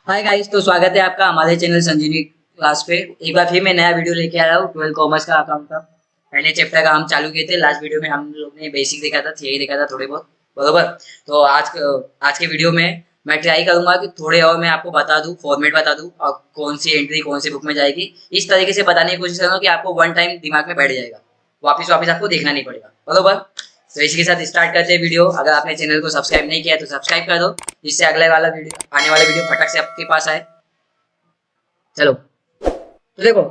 Hi guys, तो स्वागत है आपका हमारे चैनल संजीवनी क्लास पे। एक बार फिर मैं नया वीडियो लेके आया हूँ 12 कॉमर्स का अकाउंट का। पहले चैप्टर का हम चालू किए थे। लास्ट वीडियो में हम लोग ने बेसिक देखा था, थियरी देखा था थोड़े बहुत, बरोबर। तो आज के वीडियो में मैं ट्राई करूंगा कि थोड़े और मैं आपको बता दूं, फॉर्मेट बता दूं और कौन सी एंट्री कौन सी बुक में जाएगी। इस तरीके से बताने की कोशिश करूंगा कि आपको वन टाइम दिमाग में बैठ जाएगा, वापिस वापिस आपको देखना नहीं पड़ेगा, बरोबर। तो इसी के साथ स्टार्ट करते हैं वीडियो। अगर आपने चैनल को सब्सक्राइब नहीं किया है तो सब्सक्राइब कर दो, जिससे अगले वाला वीडियो आने वाला वीडियो फटक से आपके पास आए। चलो, तो देखो,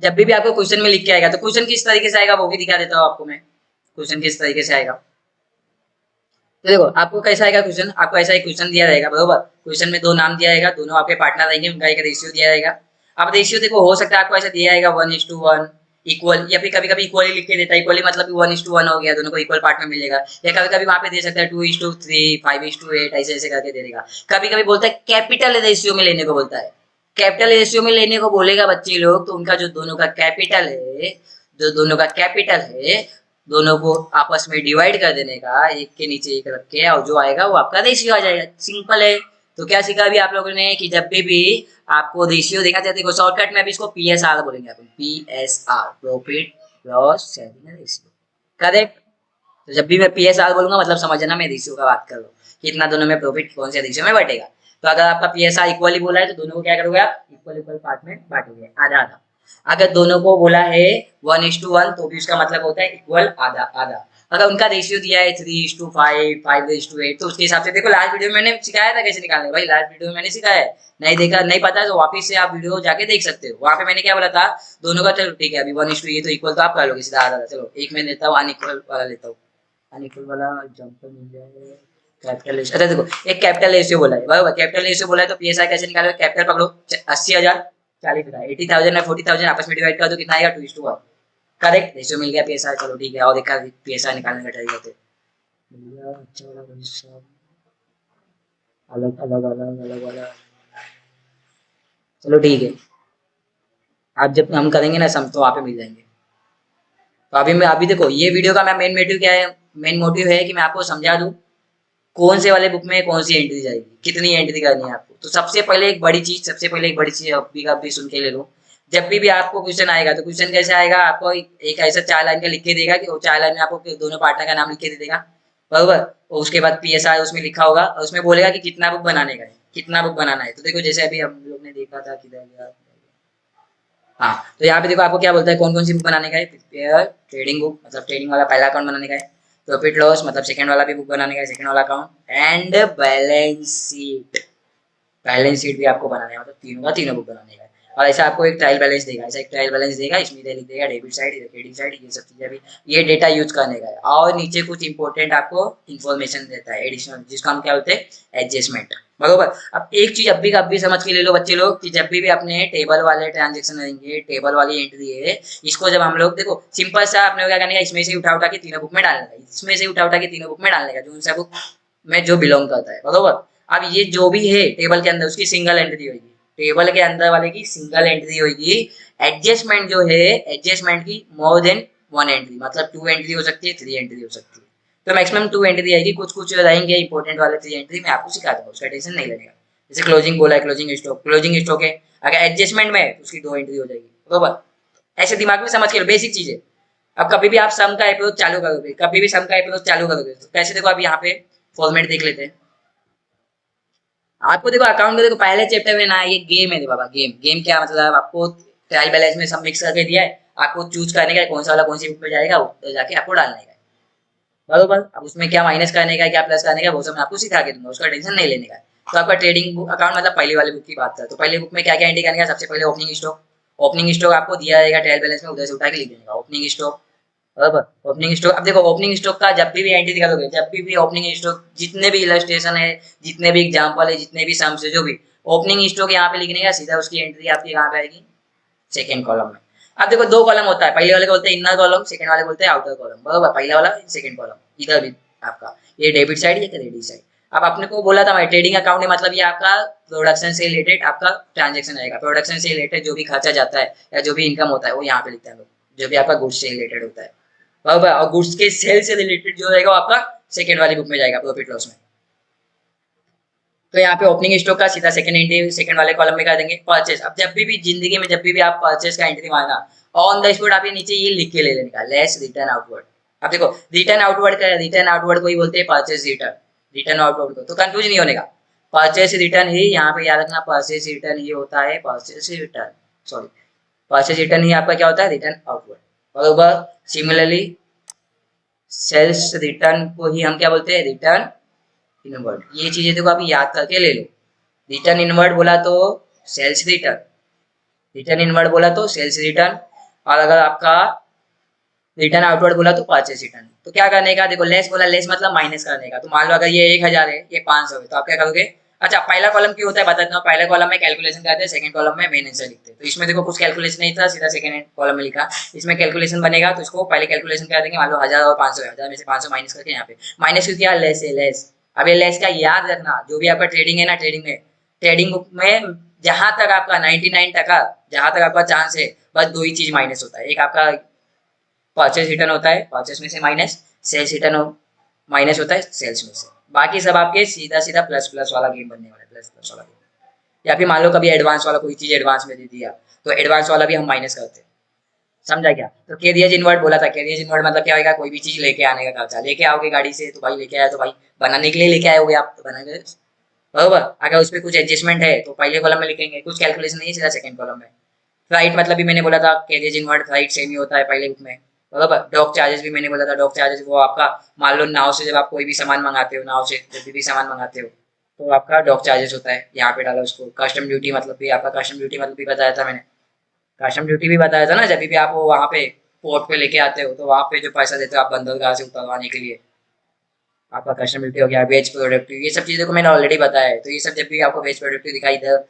जब भी आपको क्वेश्चन में लिख के आएगा तो क्वेश्चन किस तरीके से आएगा वो भी दिखा देता हूँ आपको मैं। क्वेश्चन किस तरीके से आएगा, तो देखो आपको कैसा आएगा क्वेश्चन। आपको ऐसा एक क्वेश्चन दिया रहेगा, बरोबर। क्वेश्चन में दो नाम दिया जाएगा, दोनों आपके पार्टनर रहेंगे, उनका एक रेशियो दिया जाएगा। अब रेशियो देखो, हो सकता है आपको ऐसा दिया जाएगा 1:1 इक्वल, या फिर कभी कभी इक्वली लिख के देता है। इक्वली मतलब 1:1 हो गया, दोनों को इक्वल पार्ट में मिलेगा। या कभी कभी वहां पे दे सकता है 2:3, 5:8, ऐसे ऐसे करके दे देगा। कभी कभी बोलता है कैपिटल रेशियो में लेने को बोलता है। कैपिटल रेशियो में लेने को बोलेगा बच्चे लोग, तो उनका जो दोनों का कैपिटल है, जो दोनों का कैपिटल है, दोनों को आपस में डिवाइड कर देने का, एक के नीचे एक रख के, और जो आएगा वो आपका रेशियो आ जाएगा। सिंपल है। तो क्या सीखा अभी आप लोगों ने कि जब भी आपको रेशियो देखा जाए, देखो शॉर्टकट में अभी इसको पीएसआर बोलेंगे अपन, PSR, profit loss sharing ratio, correct. तो जब भी मैं पीएसआर बोलूंगा मतलब समझना मैं रेशियो का बात कर रहा हूँ, कितना दोनों में प्रॉफिट कौन से रेशियो में बटेगा। तो अगर आपका पीएसआर इक्वली बोला है तो दोनों को क्या करोगे आप, इक्वल इक्वल पार्ट में बांटोगे, आधा आधा। अगर दोनों को बोला है 1:1 तो भी उसका मतलब होता है इक्वल आधा आधा। अगर उनका रेशियो दिया है 3:5, 5:8, तो उसके हिसाब से देखो, लास्ट वीडियो में मैंने सिखाया था कैसे निकालने, भाई लास्ट वीडियो में मैंने सिखाया है। नहीं देखा, नहीं पता है तो वापिस से आप वीडियो जाके देख सकते हो। वहां पे मैंने क्या बोला था, दोनों का, चलो ठीक है, अभी 1:, ये तो इक्वल तो आप कर लोगे सीधा आधा आधा। चलो एक मैं लेता हूँ अनइक्वल वाला, लेता हूँ अनइक्वल वाला, एग्जांपल मिल जाए। कैपिटल रेशियो, अच्छा देखो, एक कैपिटल रेशियो बोला है, बराबर। कैपिटल रेशियो बोला है तो पीएसआई कैसे निकालोगे, कैपिटल पकड़ो 80,000, 40,000, 80,000 और 40,000 आपस में डिवाइड कर दो, कितना आएगा 2:1। करेक्ट, रेशियो मिल गया पीएसआई। चलो ठीक है, और देखा पीएसआई निकालने का ट्राई करते हैं। अच्छा वाला रेशियो, अलग अलग अलग अलग वाला। चलो ठीक है, आप जब हम करेंगे ना सम, तो वहाँ पे मिल जाएंगे। तो अभी मैं, अभी देखो ये वीडियो का मैं मेन मोटिव क्या है, मेन मोटिव है कि मैं आपको समझा दूं कौन से वाले बुक में कौन सी एंट्री जाएगी, कितनी एंट्री करनी है आपको। तो सबसे पहले एक बड़ी चीज अभी का अभी सुन के ले लो। जब भी आपको क्वेश्चन आएगा तो क्वेश्चन कैसे आएगा, आपको एक ऐसा 4 लाइन का लिख के देगा कि वो 4 लाइन में आपको दोनों पार्टनर का नाम लिख के दे देगा, बरोबर। और उसके बाद पीएसआई उसमें लिखा होगा, और उसमें बोलेगा कि कितना बुक बनाने का है, कितना बुक बनाना है। तो देखो जैसे अभी हम लोग ने देखा था, किधर गया, हाँ, तो यहाँ पे देखो आपको क्या बोलता है, कौन कौन सी बुक बनाने का है। प्रिपेयर ट्रेडिंग बुक, मतलब ट्रेडिंग वाला पहला अकाउंट बनाने का है। प्रॉफिट लॉस मतलब सेकंड वाला भी बुक बनाने का है, सेकंड वाला account. And balance sheet, balance sheet भी आपको बनाना है, मतलब तीनों का तीनों बुक बनाने का है। और ऐसा आपको एक ट्रायल बैलेंस देगा, ऐसा एक ट्रायल बैलेंस देगा, इसमें इधर लिख देगा डेबिट साइड, इधर क्रेडिट साइड, ये सब चीजें भी, ये डेटा यूज करने का है। और नीचे कुछ इंपॉर्टेंट आपको इन्फॉर्मेशन देता है एडिशनल, जिसको हम क्या बोलते हैं, एडजस्टमेंट, बरोबर। अब एक चीज अब भी समझ के ले लो बच्चे लोग, कि जब भी अपने टेबल वाले ट्रांजेक्शन रहेंगे, टेबल वाली एंट्री है, इसको जब हम लोग, देखो सिंपल सा अपने क्या करने का, इसमें से उठा उठा के तीनों बुक में डालने का, इसमें से उठा उठा के तीनों बुक में डालने का, जो उनसे बुक में जो बिलोंग करता है, बरोबर। अब ये जो भी है टेबल के अंदर, उसकी सिंगल एंट्री होगी, टेबल के अंदर वाले की सिंगल एंट्री होगी। एडजस्टमेंट जो है, एडजस्टमेंट की मोर देन 1 एंट्री, मतलब 2 एंट्री हो सकती है, 3 एंट्री हो सकती है। तो मैक्सिमम 2 एंट्री आएगी, कुछ कुछ रहेंगे इंपॉर्टेंट वाले 3 एंट्री, मैं आपको सिखा दूंगा, उसका टेंशन नहीं लेगा। जैसे क्लोजिंग बोला है, क्लोजिंग स्टॉक है, अगर एडजस्टमेंट में है तो उसकी 2 एंट्री हो जाएगी, बरोबर। ऐसे दिमाग में समझ के लो, बेसिक चीज है। अब कभी भी आप सम का अप्रोच चालू करोगे, कभी भी सम का अप्रोच चालू करोगे तो कैसे, देखो अब यहाँ पे फॉर्मेट देख लेते हैं। आपको देखो अकाउंट में, देखो पहले चैप्टर में ना, ये गेम है बाबा, गेम। गेम क्या मतलब, आपको ट्रायल बैलेंस में सब मिक्स करके दिया है, आपको चूज करने का कौन सा वाला कौन सी बुक पे जाएगा, तो जाके आपको डालने का है, बरोबर। अब उसमें क्या माइनस करने का है, क्या प्लस करने का है, वो सब मैं आपको सिखा के दूंगा, उसका टेंशन नहीं लेने का है। तो आपका ट्रेडिंग बुक अकाउंट मतलब पहली वाली बुक की बात करें तो पहली बुक में क्या क्या एंट्री करने का, सबसे पहले ओपनिंग स्टॉक। ओपनिंग स्टॉक आपको दिया जाएगा ट्रायल बैलेंस में, उधर से उठा के लिख देने का ओपनिंग स्टॉक, बराबर। ओपनिंग स्टॉक, अब देखो ओपनिंग स्टॉक का जब भी एंट्री निकालोगे, जब भी ओपनिंग स्टॉक, जितने भी इलस्ट्रेशन है, जितने भी एग्जांपल है, जितने भी सम्स है, जो भी ओपनिंग स्टॉक यहाँ पे लिखने का, सीधा उसकी एंट्री आपकी कहाँ पे आएगी, सेकंड कॉलम में। अब देखो दो कॉलम होता है, पहले वाले को बोलते हैं इनर कॉलम, सेकंड वाले को बोलते हैं आउटर कॉलम, बराबर। पहला वाला सेकंड कॉलम इधर भी आपका, ये डेबिट साइड, ये क्रेडिट साइड। अब आपने को बोला था मैं, ट्रेडिंग अकाउंट है मतलब ये आपका प्रोडक्शन से रिलेटेड आपका ट्रांजेक्शन आएगा, प्रोडक्शन से रिलेटेड जो भी खर्चा जाता है या जो भी इनकम होता है वो यहाँ पे लिखते हैं लोग, जो भी आपका गुड्स से रिलेटेड होता है, बराबर। और गुड्स के सेल से रिलेटेड जो रहेगा वो आपका सेकंड वाली बुक में जाएगा, प्रॉफिट लॉस में। तो यहाँ पे ओपनिंग स्टॉक का सीधा सेकंड एंट्री सेकंड वाले कॉलम में कर देंगे परचेस। अब जब भी जिंदगी में जब भी आप परचेस का एंट्री मारना, ऑन द स्पॉट आप ये नीचे ये लिख के ले लेने का, लेस रिटर्न आउटवर्ड। अब देखो रिटर्न आउटवर्ड का, रिटर्न आउटवर्ड को ही बोलते हैं परचेस रिटर्न, रिटर्न आउटवर्ड को, तो कंफ्यूज नहीं होने का। परचेस रिटर्न ही यहाँ पे याद रखना, परचेस रिटर्न ही होता है, purchase return, sorry, purchase return ही आपका क्या होता है, रिटर्न आउटवर्ड। बरोबर। सिमिलरली सेल्स रिटर्न को ही हम क्या बोलते हैं, रिटर्न इनवर्ड। ये चीजें देखो आप याद करके ले लो। रिटर्न इनवर्ड बोला तो सेल्स रिटर्न, रिटर्न इनवर्ड बोला तो सेल्स रिटर्न, और अगर आपका रिटर्न आउटवर्ड बोला तो परचेस रिटर्न। तो क्या करने का, देखो लेस बोला, लेस मतलब माइनस करने का। तो मान लो अगर ये 1000 है, ये 500 है, तो आप क्या करोगे, अच्छा पहला कॉलम क्यों होता है बता देता हूँ। पहले कॉलम में कैलकुलेशन करते हैं, सेकंड कॉलम में मेन आंसर लिखते हैं। तो इसमें देखो कुछ कैलकुलेशन नहीं था, सीधा सेकंड कॉलम में लिखा। इसमें कैलकुलेशन बनेगा, तो इसको पहले कैलकुलेशन कर देंगे। मान लो 1000 और 500 है, 1000 में से 500 माइनस करके यहाँ पे माइनस क्यों किया, लेस है, लेस। अब ये लेस का याद रखना, जो भी आपका ट्रेडिंग है ना, ट्रेडिंग में, ट्रेडिंग बुक में जहां तक आपका 99% जहां तक आपका चांस है, बस दो ही चीज माइनस होता है। एक आपका परचेस रिटर्न होता है, परचेस में से माइनस, सेल्स रिटर्न माइनस होता है सेल्स में से। बाकी सब आपके सीधा सीधा प्लस प्लस वाला गेम बनने वाला है, प्लस प्लस वाला गेम। या फिर मान लो कभी एडवांस वाला कोई चीज एडवांस में दे दिया, तो एडवांस वाला भी हम माइनस करते हैं। समझा क्या। तो कैरियर इनवर्ड बोला था, कैरियर इनवर्ड मतलब क्या होगा, कोई भी चीज लेके आने का खर्चा। लेके आओगे गाड़ी से तो भाई लेके आया, तो भाई बनाने के लिए लेके आए होगे आप, तो बनाने, बरोबर। अगर उस पर कुछ एडजस्टमेंट है तो पहले कॉलम में लिखेंगे, कुछ कैलकुलेशन नहीं है, सीधा सेकंड कॉलम में। फ्लाइट मतलब भी मैंने बोला था, कैरियर इनवर्ड फ्लाइट सेम ही होता है पहले बुक में, बराबर। डॉक चार्जेस भी मैंने बोला था, डॉक चार्जेस वो आपका, मान लो नाव से जब आप कोई भी सामान मंगाते हो, नाव से जब भी सामान मंगाते हो, तो आपका डॉक चार्जेस होता है, यहाँ पे डाला उसको। कस्टम ड्यूटी मतलब भी आपका, कस्टम ड्यूटी मतलब भी बताया था मैंने, कस्टम ड्यूटी भी बताया था ना। जब भी आप वहाँ पे पोर्ट पे लेके आते हो, तो वहाँ पे जो पैसा देते हो आप बंदरगाह से उतरवाने के लिए, आपका कस्टम ड्यूटी हो गया। वेज प्रोडक्टिव, ये सब चीज़ों को मैंने ऑलरेडी बताया है। तो ये सब जब भी आपको वेज प्रोडक्टिव दिखाई, इधर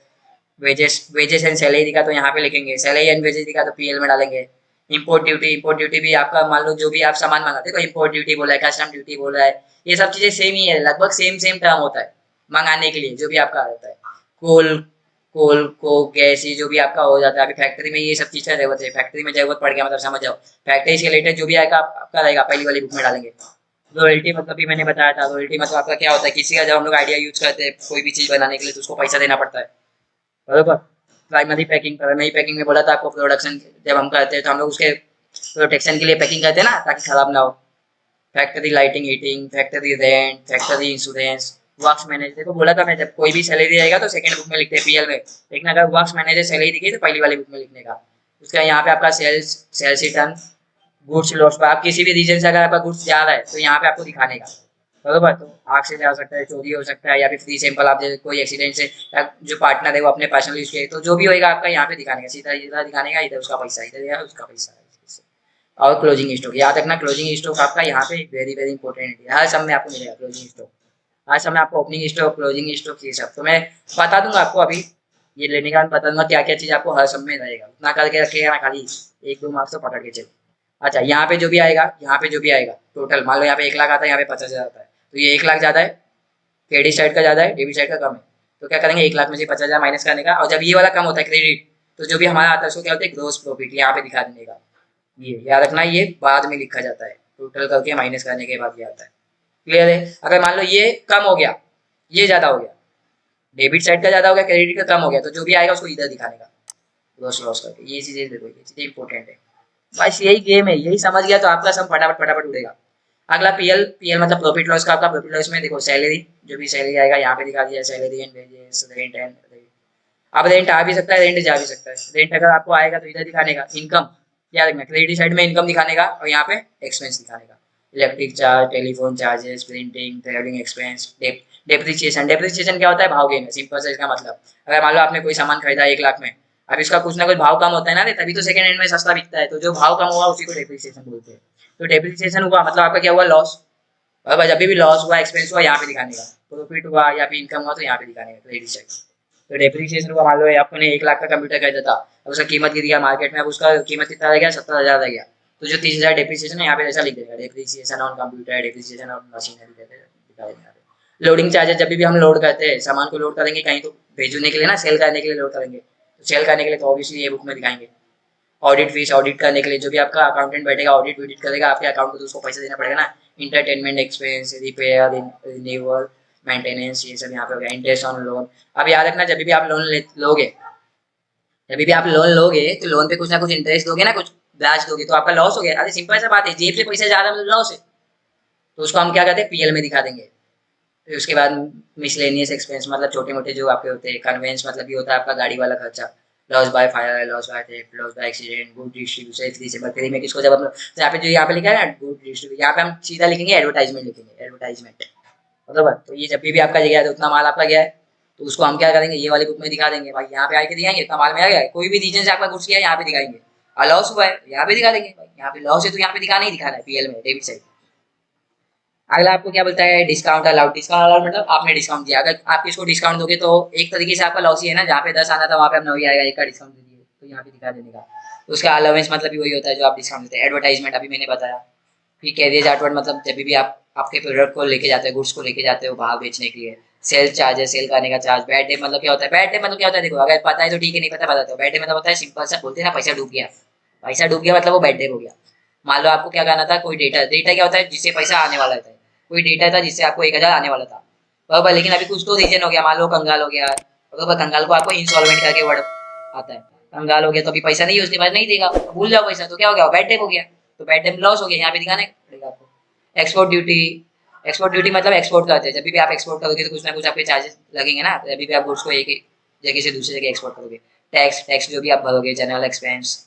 वेजेस, वेजेस एंड सैलरी दिखा तो यहाँ पे लिखेंगे, सैलरी एंड वेजेस दिखा तो पीएल में डालेंगे। इंपोर्ट ड्यूटी, इंपोर्ट ड्यूटी भी आपका, मान लो जो भी आप सामान मंगाते हो, इंपोर्ट ड्यूटी बोला है, कस्टम ड्यूटी बोला है, ये सब चीजें सेम ही है, लगभग सेम सेम टर्म होता है मंगाने के लिए जो भी आपका रहता है। कोल, कोल को गैस, ये जो भी आपका हो जाता है। अभी फैक्ट्री में ये सब चीज का जरूरत है, फैक्ट्री में जरूरत पड़ गया मतलब समझ जाओ, फैक्ट्री से रिलेटेड जो भी आएगा आपका रहेगा, पहली वाली बुक में डालेंगे। रॉयल्टी मतलब भी मैंने बताया था, रॉयल्टी मतलब आपका क्या होता है, किसी का जब हम लोग आइडिया यूज करते हैं कोई भी चीज बनाने के लिए, तो उसको पैसा देना पड़ता है, बरोबर। प्राइमरी पैकिंग, प्राइमरी पैकिंग में बोला था आपको, प्रोडक्शन जब हम करते हैं तो हम लोग उसके प्रोटेक्शन के लिए पैकिंग करते हैं ना, ताकि खराब ना हो। Factory lighting heating, factory rent, factory insurance, works manager. देखो बोला था मैं, जब कोई भी सैलरी आएगा तो सेकंड बुक में लिखते हैं पीएल में, लेकिन अगर वर्क्स मैनेजर सैलरी दिखी तो पहली वाली बुक में लिखने का। उसका यहाँ पे आपका sales, sales return, goods loss पर, आप किसी भी रीजन से अगर आपका गुड्स जा रहा है तो यहाँ पे आपको दिखाने का, बरोबर। तो आग से जा सकता है, चोरी हो सकता है, या फिर फ्री सैंपल आप जैसे कोई एक्सीडेंट से, या जो पार्टनर है वो अपने पर्सनल यूज के, तो जो भी होएगा आपका यहाँ पे दिखाने का, सीधा इधर दिखाने का, इधर उसका पैसा, इधर या उसका पैसा। और क्लोजिंग स्टॉक याद रखना, क्लोजिंग स्टॉक आपका यहाँ पे वेरी वेरी इंपॉर्टेंट है, हर समय आपको मिलेगा क्लोजिंग स्टॉक। हर समय आपको ओपनिंग स्टॉक, क्लोजिंग स्टॉक, ये सब तो मैं बता दूंगा आपको अभी, ये लेने का बता दूंगा क्या क्या चीज आपको हर समय रहेगा, उतना करके रखिएगा ना, खाली एक दो मार्क्स तो पकड़ के चलो। अच्छा यहाँ पे जो भी आएगा, यहाँ पे जो भी आएगा टोटल, मान लो यहाँ पे 1 लाख आता है, यहाँ पे 50,000 आता है, तो ये 1 लाख ज्यादा है, क्रेडिट साइड का ज्यादा है, डेबिट साइड का कम है। तो क्या करेंगे, 1 लाख में से 50,000 माइनस करने का, और जब ये वाला कम होता है क्रेडिट, तो जो भी हमारा आता है उसको क्या होता है, ग्रोस प्रॉफिट, यहाँ पे दिखा देने का। ये याद रखना, ये बाद में लिखा जाता है, टोटल करके माइनस करने के बाद ये आता है। क्लियर है। अगर मान लो ये कम हो गया, ये ज्यादा हो गया, डेबिट साइड का ज्यादा हो गया, क्रेडिट का कम हो गया, तो जो भी आएगा उसको इधर दिखाने का, लॉस लॉस करके। ये चीजें देखो, ये चीजें इंपॉर्टेंट है। बस यही गेम है, यही समझ गया तो आपका सब फटाफट फटाफट उड़ेगा। अगला पीएल, पीएल मतलब प्रॉफिट लॉस का। आपका प्रॉफिट लॉस में देखो सैलरी, जो भी सैलरी आएगा यहाँ पे दिखा दिया, salary and wages, rent and, अब रेंट आ भी सकता है, रेंट जा भी सकता है। रेंट अगर आपको आएगा तो इधर दिखाने का, इनकम याद रखना, क्रेडिट साइड में इनकम दिखाने का, और यहाँ पे एक्सपेंस दिखाने का, electric charge, telephone charges, printing, travelling expense, depreciation. Depreciation क्या होता है, भाव गेन, सिंपल से इसका मतलब। अगर मान लो आपने कोई सामान खरीदा 1 लाख में, अब इसका कुछ ना कुछ भाव कम होता है ना, तभी तो सेकंड हैंड में सस्ता बिकता है, तो जो भाव कम हुआ उसी को डेप्रिसिएशन बोलते हैं। तो डेप्रिसिएशन हुआ मतलब आपका क्या हुआ, लॉस। और जब भी लॉस हुआ, एक्सपेंस हुआ, यहाँ पे दिखाने का, प्रॉफिट हुआ या फिर इनकम हुआ तो यहाँ पे दिखाने का, क्रेडिट साइड। तो डेप्रिसिएशन हुआ, मान लो आपने 1 लाख का कंप्यूटर खरीदा था, अब उसका कीमत गिर गया मार्केट में, अब उसका कीमत कितना रह गया, 70,000 रह गया, तो जो 30,000 डेप्रिसिएशन है यहाँ पे ऐसा लिख देगा, depreciation on computer, depreciation on machinery दिखा देगा। लोडिंग चार्जेस, जब भी हम लोड करते हैं सामान को, लोड करेंगे कहीं तो भेजने के लिए ना, सेल करने के लिए लोड करेंगे, तो सेल करने के लिए तो ऑब्वियसली ये बुक में दिखाएंगे। ऑडिट फीस, ऑडिट करने के लिए जो भी आपका अकाउंटेंट बैठेगा, ऑडिट विडिट करेगा आपके अकाउंट को, तो उसको पैसा देना पड़ेगा ना। Entertainment expense, repair, renewal, maintenance, ये सब यहाँ पे हो गया। इंटरेस्ट ऑन लोन, अब याद रखना जब भी आप लोन लोगे, जब भी आप लोन लोगे तो लोन पे कुछ ना कुछ इंटरेस्ट दोगे ना, कुछ ब्याज दोगे, तो आपका लॉस हो गया। अरे सिंपल सा बात है, जेब से पैसा ज्यादा मतलब लॉस है, तो उसको हम क्या कहते हैं, पीएल में दिखा देंगे। फिर उसके बाद मिसलेनियस एक्सपेंस मतलब छोटे मोटे जो आपके होते हैं। कन्वेंस मतलब ये होता है आपका गाड़ी वाला खर्चा। Loss by fire, loss by theft, loss by accident, good distribution, free से बकरी में किसको जब हम तो यहाँ पे जो यहाँ पे लिखा है ना गुड डिस्ट्रीब्यूशन, यहाँ पे हम सीधा लिखेंगे एडवर्टाइजमेंट, लिखेंगे एडवर्टाइजमेंट, बराबर। तो ये जब भी आपका गया है तो उतना माल आपका गया है, तो उसको हम क्या करेंगे, ये वाली बुक में दिखा देंगे भाई, यहाँ पे आके दिखाएंगे इतना माल में आ गया है। कोई भी रीजन से आपका गुड्स गया है यहाँ पे दिखाएंगे, और लॉस हुआ है यहाँ पे दिखा देंगे भाई, यहाँ पे लॉस है तो यहाँ पे दिखाना ही दिखाना है, पीएल में, डेबिट साइड। अगला आपको क्या बोलता है, डिस्काउंट अलाउड। डिस्काउंट अलाउड मतलब आपने डिस्काउंट दिया, अगर आप किसको डिस्काउंट दोगे तो एक तरीके से आपका लॉस ही है ना, जहाँ पे 10 आना था वहाँ पे अब 9 ही आएगा, एक का डिस्काउंट दे दिए तो यहाँ पे दिखा देने का। तो उसका अलाउंस मतलब भी वही होता है जो आप डिस्काउंट देते हैं। एडवर्टाइजमेंट अभी मैंने बताया। फिर कैरियर आउटवर्ड मतलब जब भी आप आपके प्रोडक्ट को लेके जाते हैं, गुड्स को लेके जाते हो बाहर बेचने के लिए। सेल चार्ज है, सेल करने का चार्ज। बैड डे मतलब क्या होता है, बैड डे मतलब क्या होता है, देखो अगर पता है तो ठीक है, नहीं पता बताते हो। बैड डे मतलब होता है सिंपल सा बोलते हैं ना, पैसा डूब गया। पैसा डूब गया मतलब वो बैड डे हो गया। मान लो आपको क्या करना था, कोई डेटा, डेटा क्या होता है जिससे पैसा आने वाला था, कोई डेटा था जिससे आपको 1,000 आने वाला था, बराबर। लेकिन अभी कुछ तो रीजन हो गया, मान लो कंगाल हो गया, बराबर। कंगाल को आपको इंस्टॉलमेंट करके वर्ड आता है, कंगाल हो गया तो अभी पैसा नहीं है उसके बाद, नहीं देगा, भूल जाओ पैसा, तो क्या हो गया, बैड डेप हो गया। तो बैड डेप लॉस हो गया, यहाँ पे दिखाने पड़ेगा आपको। एक्सपोर्ट ड्यूटी, एक्सपोर्ट ड्यूटी मतलब एक्सपोर्ट करते हैं, जब भी आप एक्सपोर्ट करोगे तो कुछ ना कुछ आपके चार्जेस लगेंगे ना, जब भी आप गुड्स को एक जगह से दूसरी जगह एक्सपोर्ट करोगे। टैक्स, टैक्स जो भी आप भरोगे, जनरल एक्सपेंस,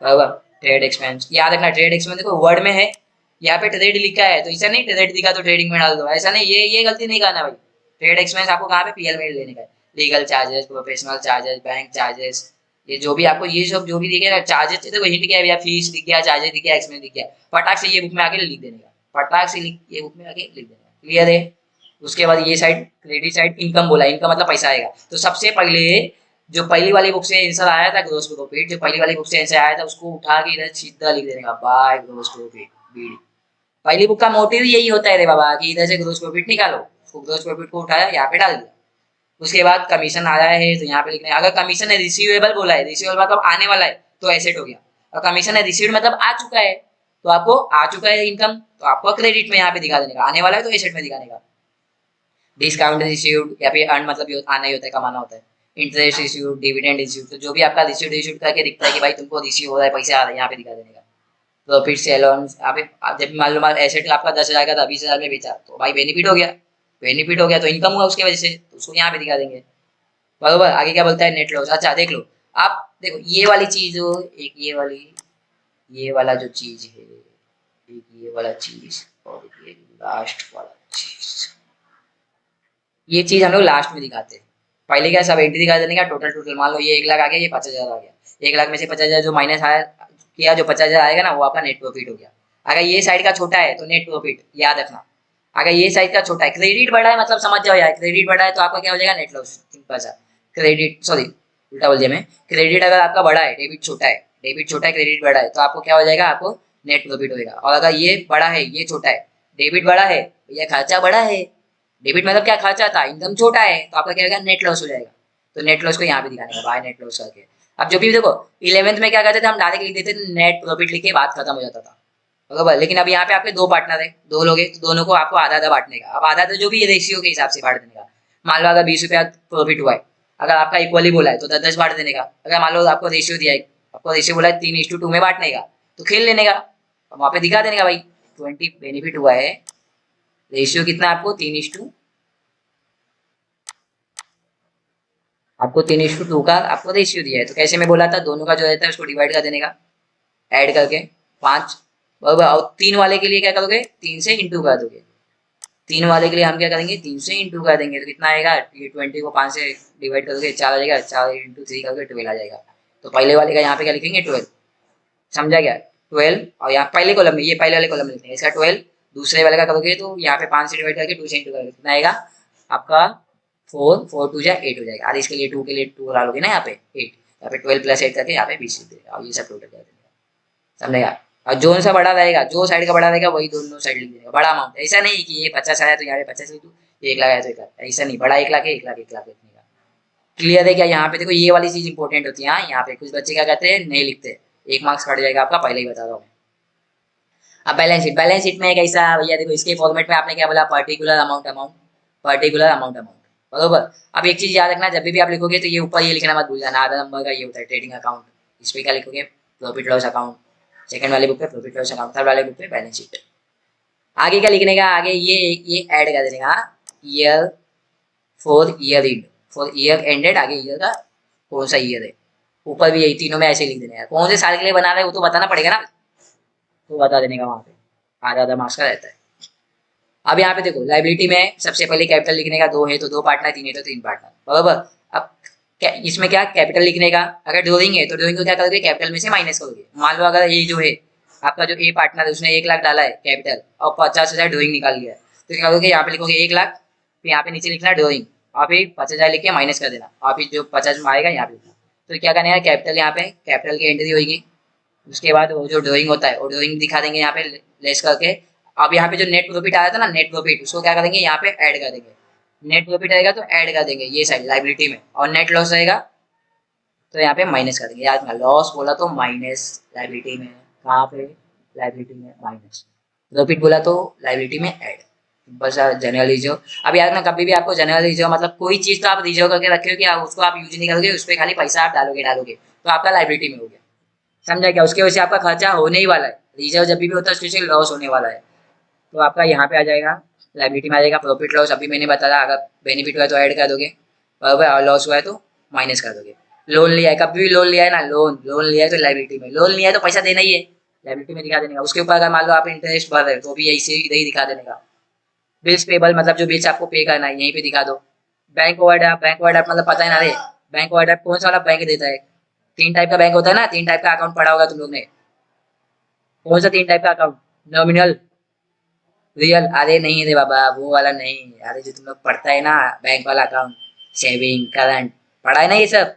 बराबर। ट्रेड एक्सपेंस, याद रखना ट्रेड एक्सपेंस देखो वर्ड में है, यहाँ पे ट्रेड लिखा है तो ऐसा नहीं ट्रेड दिखा तो ट्रेडिंग में डाल दो, ऐसा नहीं, ये गलती नहीं करना भाई। ट्रेड एक्सपेंस आपको कहाँ पे, पीएल में लेने का है। Legal charges, professional charges, bank charges, ये जो भी आपको ये सब जो भी दिखेगा चार्जेस, देखो हिंट क्या है भैया, फीस दिख गया, चार्जेस दिख गया, एक्सपेंस दिख गया, फटाक से ये बुक में आके लिख देने का, फटाक से ये बुक में आके लिख देने का, क्लियर है। उसके बाद ये साइड क्रेडिट साइड, इनकम बोला, इनकम मतलब पैसा आएगा। तो सबसे पहले जो पहली वाली बुक से आंसर आया था ग्रोस प्रॉफिट, जो पहली वाली बुक से आंसर आया था उसको उठा के इधर सीधा लिख देने का, बाय ग्रोस प्रॉफिट बीडी। पहली बुक का मोटिव यही होता है रे बाबा, कि इधर से ग्रोस प्रॉफिट निकालो, उसको ग्रोस प्रॉफिट को उठाया यहाँ पे डाल दिया। उसके बाद कमीशन आया है तो यहाँ पे लिखना है, अगर कमीशन है रिसीवेबल बोला है, रिसीवेबल मतलब आने वाला है तो एसेट हो गया, और कमीशन है रिसीव्ड मतलब आ चुका है, तो आपको आ चुका है इनकम, तो आपको क्रेडिट में यहाँ पे दिखा देने का, आने वाला है तो एसेट में दिखाने का। डिस्काउंट रिसीव्ड, या फिर अर्न मतलब आना ही होता है, कमाना होता है। इंटरेस्ट रिसीव्ड, डिविडेंड रिसीव्ड, तो जो भी आपका रिसीव्ड रिसीव्ड करके दिखता है कि भाई तुमको रिसीव हो रहा है, पैसे आ रहे हैं, यहाँ पे दिखा देने का। प्रॉफिट सेल ऑन, आप जब मान लो एसेट आपका 10,000 का था, 20,000 में बेचा, तो भाई बेनिफिट हो गया, बेनिफिट हो गया तो इनकम हुआ उसकी वजह से, तो उसको यहाँ पे दिखा देंगे, बरोबर। आगे क्या बोलता है, नेट लॉस। अच्छा देख लो, आप देखो ये वाली चीज हो, एक ये वाली, ये वाला जो चीज है, एक ये वाला चीज, और ये लास्ट वाला चीज, ये चीज हम लोग लास्ट में दिखाते हैं। पहले क्या सब एंट्री दिखा देने का, टोटल टोटल मान लो ये 1 लाख आ गया, ये 50,000 आ गया, 1 लाख में से 50,000 जो माइनस आया किया, जो 50,000 आएगा ना वो आपका नेट प्रॉफिट हो गया। अगर ये साइड का छोटा है तो नेट प्रॉफिट, याद रखना। अगर ये साइड का छोटा है, क्रेडिट बढ़ा है मतलब समझ जाओ यार, क्रेडिट बढ़ा है तो आपका क्या हो जाएगा, नेट लॉस, सिंपल सा। क्रेडिट, सॉरी उल्टा बोल दिया मैं, क्रेडिट अगर आपका बड़ा है, डेबिट छोटा है, डेबिट छोटा है, क्रेडिट बड़ा है, तो आपको क्या हो जाएगा, आपको नेट प्रॉफिट होगा। और अगर ये बड़ा है, ये छोटा है, डेबिट बड़ा है, ये खर्चा बड़ा है, डेबिट मतलब क्या, खर्चा था, इनकम छोटा है, तो आपका क्या होगा, नेट लॉस हो जाएगा। तो नेट लॉस को यहाँ पे दिखाने का, बाय नेट लॉस करके। अब जो भी देखो 11th में क्या करते थे हम, डायरेक्ट लिख देते थे नेट प्रॉफिट, लिख के बात खत्म हो जाता था, बरोबर। लेकिन अब यहाँ पे आपके दो पार्टनर है, दो लोग हैं, तो दोनों को आपको आधा आधा बांटने का। अब आधा आधा जो भी रेशियो के हिसाब से बांट देने का। मान लो अगर 20 रुपया प्रॉफिट हुआ है, अगर आपका इक्वली बोला है तो 10-10 बांट देने का। अगर मान लो आपको रेशियो दिया है, आपको रेशियो बोला है 3:2 में बांटने का, तो खेल लेने का, वहां पे दिखा देने का भाई 20 बेनिफिट हुआ है, रेशियो कितना आपको 3:, आपको 3:2 का आपको रेशियो दिया है, तो कैसे मैं बोला था, दोनों का जो रहता है उसको डिवाइड कर देने का, ऐड करके 5, बराबर। और 3 वाले के लिए क्या करोगे, 3 से इंटू कर दोगे। 3 वाले के लिए हम क्या करेंगे, 3 से इंटू कर देंगे, तो कितना आएगा, ये 20 को 5 से डिवाइड करोगे 4 आ जाएगा, 4 × 3 करोगे 12 आ जाएगा। तो पहले वाले का यहाँ पे क्या लिखेंगे, 12, समझा क्या, 12। और यहाँ पहले कॉलम में, ये पहले वाले कॉलम में लिखते हैं इसका 12, दूसरे वाले का करोगे तो यहाँ पे 5 से डिवाइड करके 2 से इंटू करोगे, कितना आएगा आपका 4, 4 × 2 = 8 हो जाएगा। और इसके लिए 2 के लिए 2 डालोगे ना, यहाँ पे 8, यहाँ पे 12 + 8 करके यहाँ पे 20 लिख देगा, और ये सब टोटल कर देगा, समझेगा। और जोन सा बड़ा रहेगा, जो साइड का बड़ा रहेगा वही दोनों साइड लिख देगा, बड़ा अमाउंट। ऐसा नहीं कि ये 50 आया तो यहाँ पे 50 लिख दूँ, ये 1 लाख आया तो 1 लाख, ऐसा नहीं, बड़ा 1 लाख है, 1 लाख 1 लाख लिखने का, क्लियर है क्या। यहाँ पे देखो ये वाली चीज इंपॉर्टेंट होती है, यहाँ पे कुछ बच्चे क्या कहते हैं, नहीं लिखते, 1 मार्क्स कट जाएगा आपका, पहले ही बता रहा हूँ। अब बैलेंस शीट, बैलेंस शीट में कैसा भैया, देखो इसके फॉर्मेट में आपने क्या बोला, particular amount, amount particular amount बरोबर। अब एक चीज याद रखना, जब भी आप लिखोगे तो ये ऊपर ये लिखना मत भूल जाना, आधा नंबर का ये होता है ट्रेडिंग अकाउंट। इस पे क्या लिखोगे, प्रॉफिट लॉस अकाउंट। सेकंड वाले बुक पे प्रॉफिट लॉस अकाउंट, थर्ड वाले बुक पे बैलेंस शीट। आगे क्या लिखने का, आगे ये ऐड कर देने का, year for year and, for year ended, आगे ईयर का कौन सा ईयर है, ऊपर भी यही तीनों में ऐसे लिख देने का। कौन से साल के लिए बना रहे हैं वो तो बताना पड़ेगा ना, तो बता देने का वहां पे, आधा आधा मार्क्स का रहता है। अब यहाँ पे देखो लाइबिलिटी में सबसे पहले कैपिटल लिखने का, दो है तो दो पार्टनर, तीन है तो तीन पार्टनर, बराबर। अब इसमें क्या कैपिटल लिखने का, अगर ड्रोइंग है तो ड्रोइंग को क्या करोगे, कैपिटल में से माइनस करोगे। मान लो अगर ये जो है आपका जो ए पार्टनर है उसने 1 लाख डाला है कैपिटल और 50,000 ड्रोइंग निकाल लिया है, तो क्या करोगे, यहाँ पे लिखोगे 1 लाख, फिर यहाँ पे नीचे लिखना ड्रोइंग, और फिर 50,000 लिख के माइनस कर देना, और फिर जो 50 आएगा यहाँ पे लिखना। तो क्या करना है, कैपिटल यहाँ पे कैपिटल की एंट्री होगी, उसके बाद वो जो ड्राइंग होता है वो ड्राइंग दिखा देंगे यहाँ पे लेस करके। अब यहाँ पे जो नेट प्रॉफिट आया था ना, नेट प्रॉफिट, उसको क्या करेंगे यहाँ पे ऐड कर देंगे। नेट प्रॉफिट रहेगा तो ऐड कर देंगे ये साइड लाइबिलिटी में, और नेट लॉस रहेगा तो यहाँ पे माइनस कर देंगे। याद रखना, लॉस बोला तो माइनस लाइबिलिटी में, कहाँ पे, लाइबिलिटी में माइनस, प्रॉफिट बोला तो लाइबिलिटी में ऐड। बस जनरल रिजर्व। अब याद रखना, कभी भी आपको जनरल रिजर्व मतलब कोई चीज तो आप रिजर्व करके रखे हो कि आप उसको आप यूज नहीं करोगे, उस पर खाली पैसा आप डालोगे डालोगे, तो आपका लाइबिलिटी में हो गया, समझा क्या। उसकी वजह से आपका खर्चा होने ही वाला है, रिजर्व जब भी होता है उसकी वजह से लॉस होने वाला है, तो आपका यहाँ पे आ जाएगा लाइबिलिटी में आ जाएगा प्रॉफिट लॉस। अभी मैंने बताया अगर बेनिफिट हुआ है तो ऐड कर दोगे, बराबर, और लॉस हुआ है तो माइनस कर दोगे। लोन लिया है, कभी भी लोन लिया है ना, लोन लोन लिया है तो लाइबिलिटी में, लोन लिया है तो पैसा देना ही है, लाइबिलिटी में दिखा देने का। उसके ऊपर अगर मान लो आप इंटरेस्ट भर रहे हो तो भी यही से इधर ही दिखा देने का। बिल्स पेबल मतलब जो बिल्स आपको पे करना है यहीं पे दिखा दो। बैंक ओवरड्राफ्ट, बैंक ओवरड्राफ्ट मतलब पता है ना रे, बैंक ओवरड्राफ्ट कौन सा वाला बैंक देता है, तीन टाइप का बैंक होता है ना, तीन टाइप का अकाउंट पढ़ा होगा तुम लोग ने, कौन सा तीन टाइप का अकाउंट, नॉमिनल, रियल, अरे नहीं रे बाबा वो वाला नहीं, अरे जो तुम लोग पढ़ता है ना बैंक वाला अकाउंट, सेविंग करंट, पढ़ा है ना ये सब।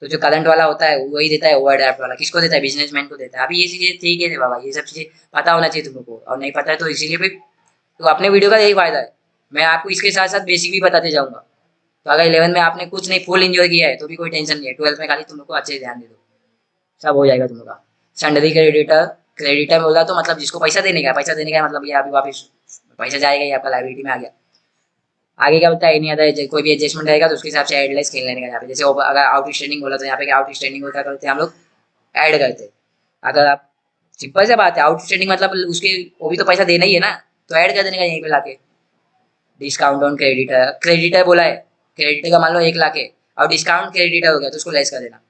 तो जो करंट वाला होता है वही देता है ओवरड्राफ्ट वाला, किसको देता है, बिजनेसमैन को देता है। अभी ये चीजें ठीक है रे बाबा, ये सब चीजें पता होना चाहिए तुम लोग को, और नहीं पता है तो इसीलिए भी तो अपने वीडियो का यही फायदा है, मैं आपको इसके साथ साथ बेसिक भी बताते जाऊंगा। तो अगर 11 में आपने कुछ नहीं फुल एंजॉय किया है तो भी कोई टेंशन नहीं है, 12 में खाली तुम लोग को अच्छे से ध्यान दे दो, सब हो जाएगा तुम लोग का। सैलरी क्रेडिटर, क्रेडिटर बोला तो मतलब जिसको पैसा देने का है, पैसा देने का मतलब ये अभी वापस पैसा जाएगा, ये आपका लाइबिलिटी में आ गया। आगे क्या बोलता है, नहीं आता है, कोई भी एडजस्टमेंट रहेगा तो उसके हिसाब से एडलेस खेल लेने का यहाँ पे। जैसे अगर आउट स्टैंडिंग बोला तो यहाँ पे आउट स्टैंडिंग को क्या करते हैं हम लोग, ऐड करते हैं। अगर आप, सिंपल सा बात है, आउट स्टैंडिंग मतलब उसके वो भी तो पैसा देना ही है ना, तो ऐड कर देने का यहीं पे लाके। डिस्काउंट ऑन क्रेडिटर, क्रेडिटर बोला है, क्रेडिटर का मान लो 1 लाख है और डिस्काउंट क्रेडिटर हो गया तो उसको लेस कर देना,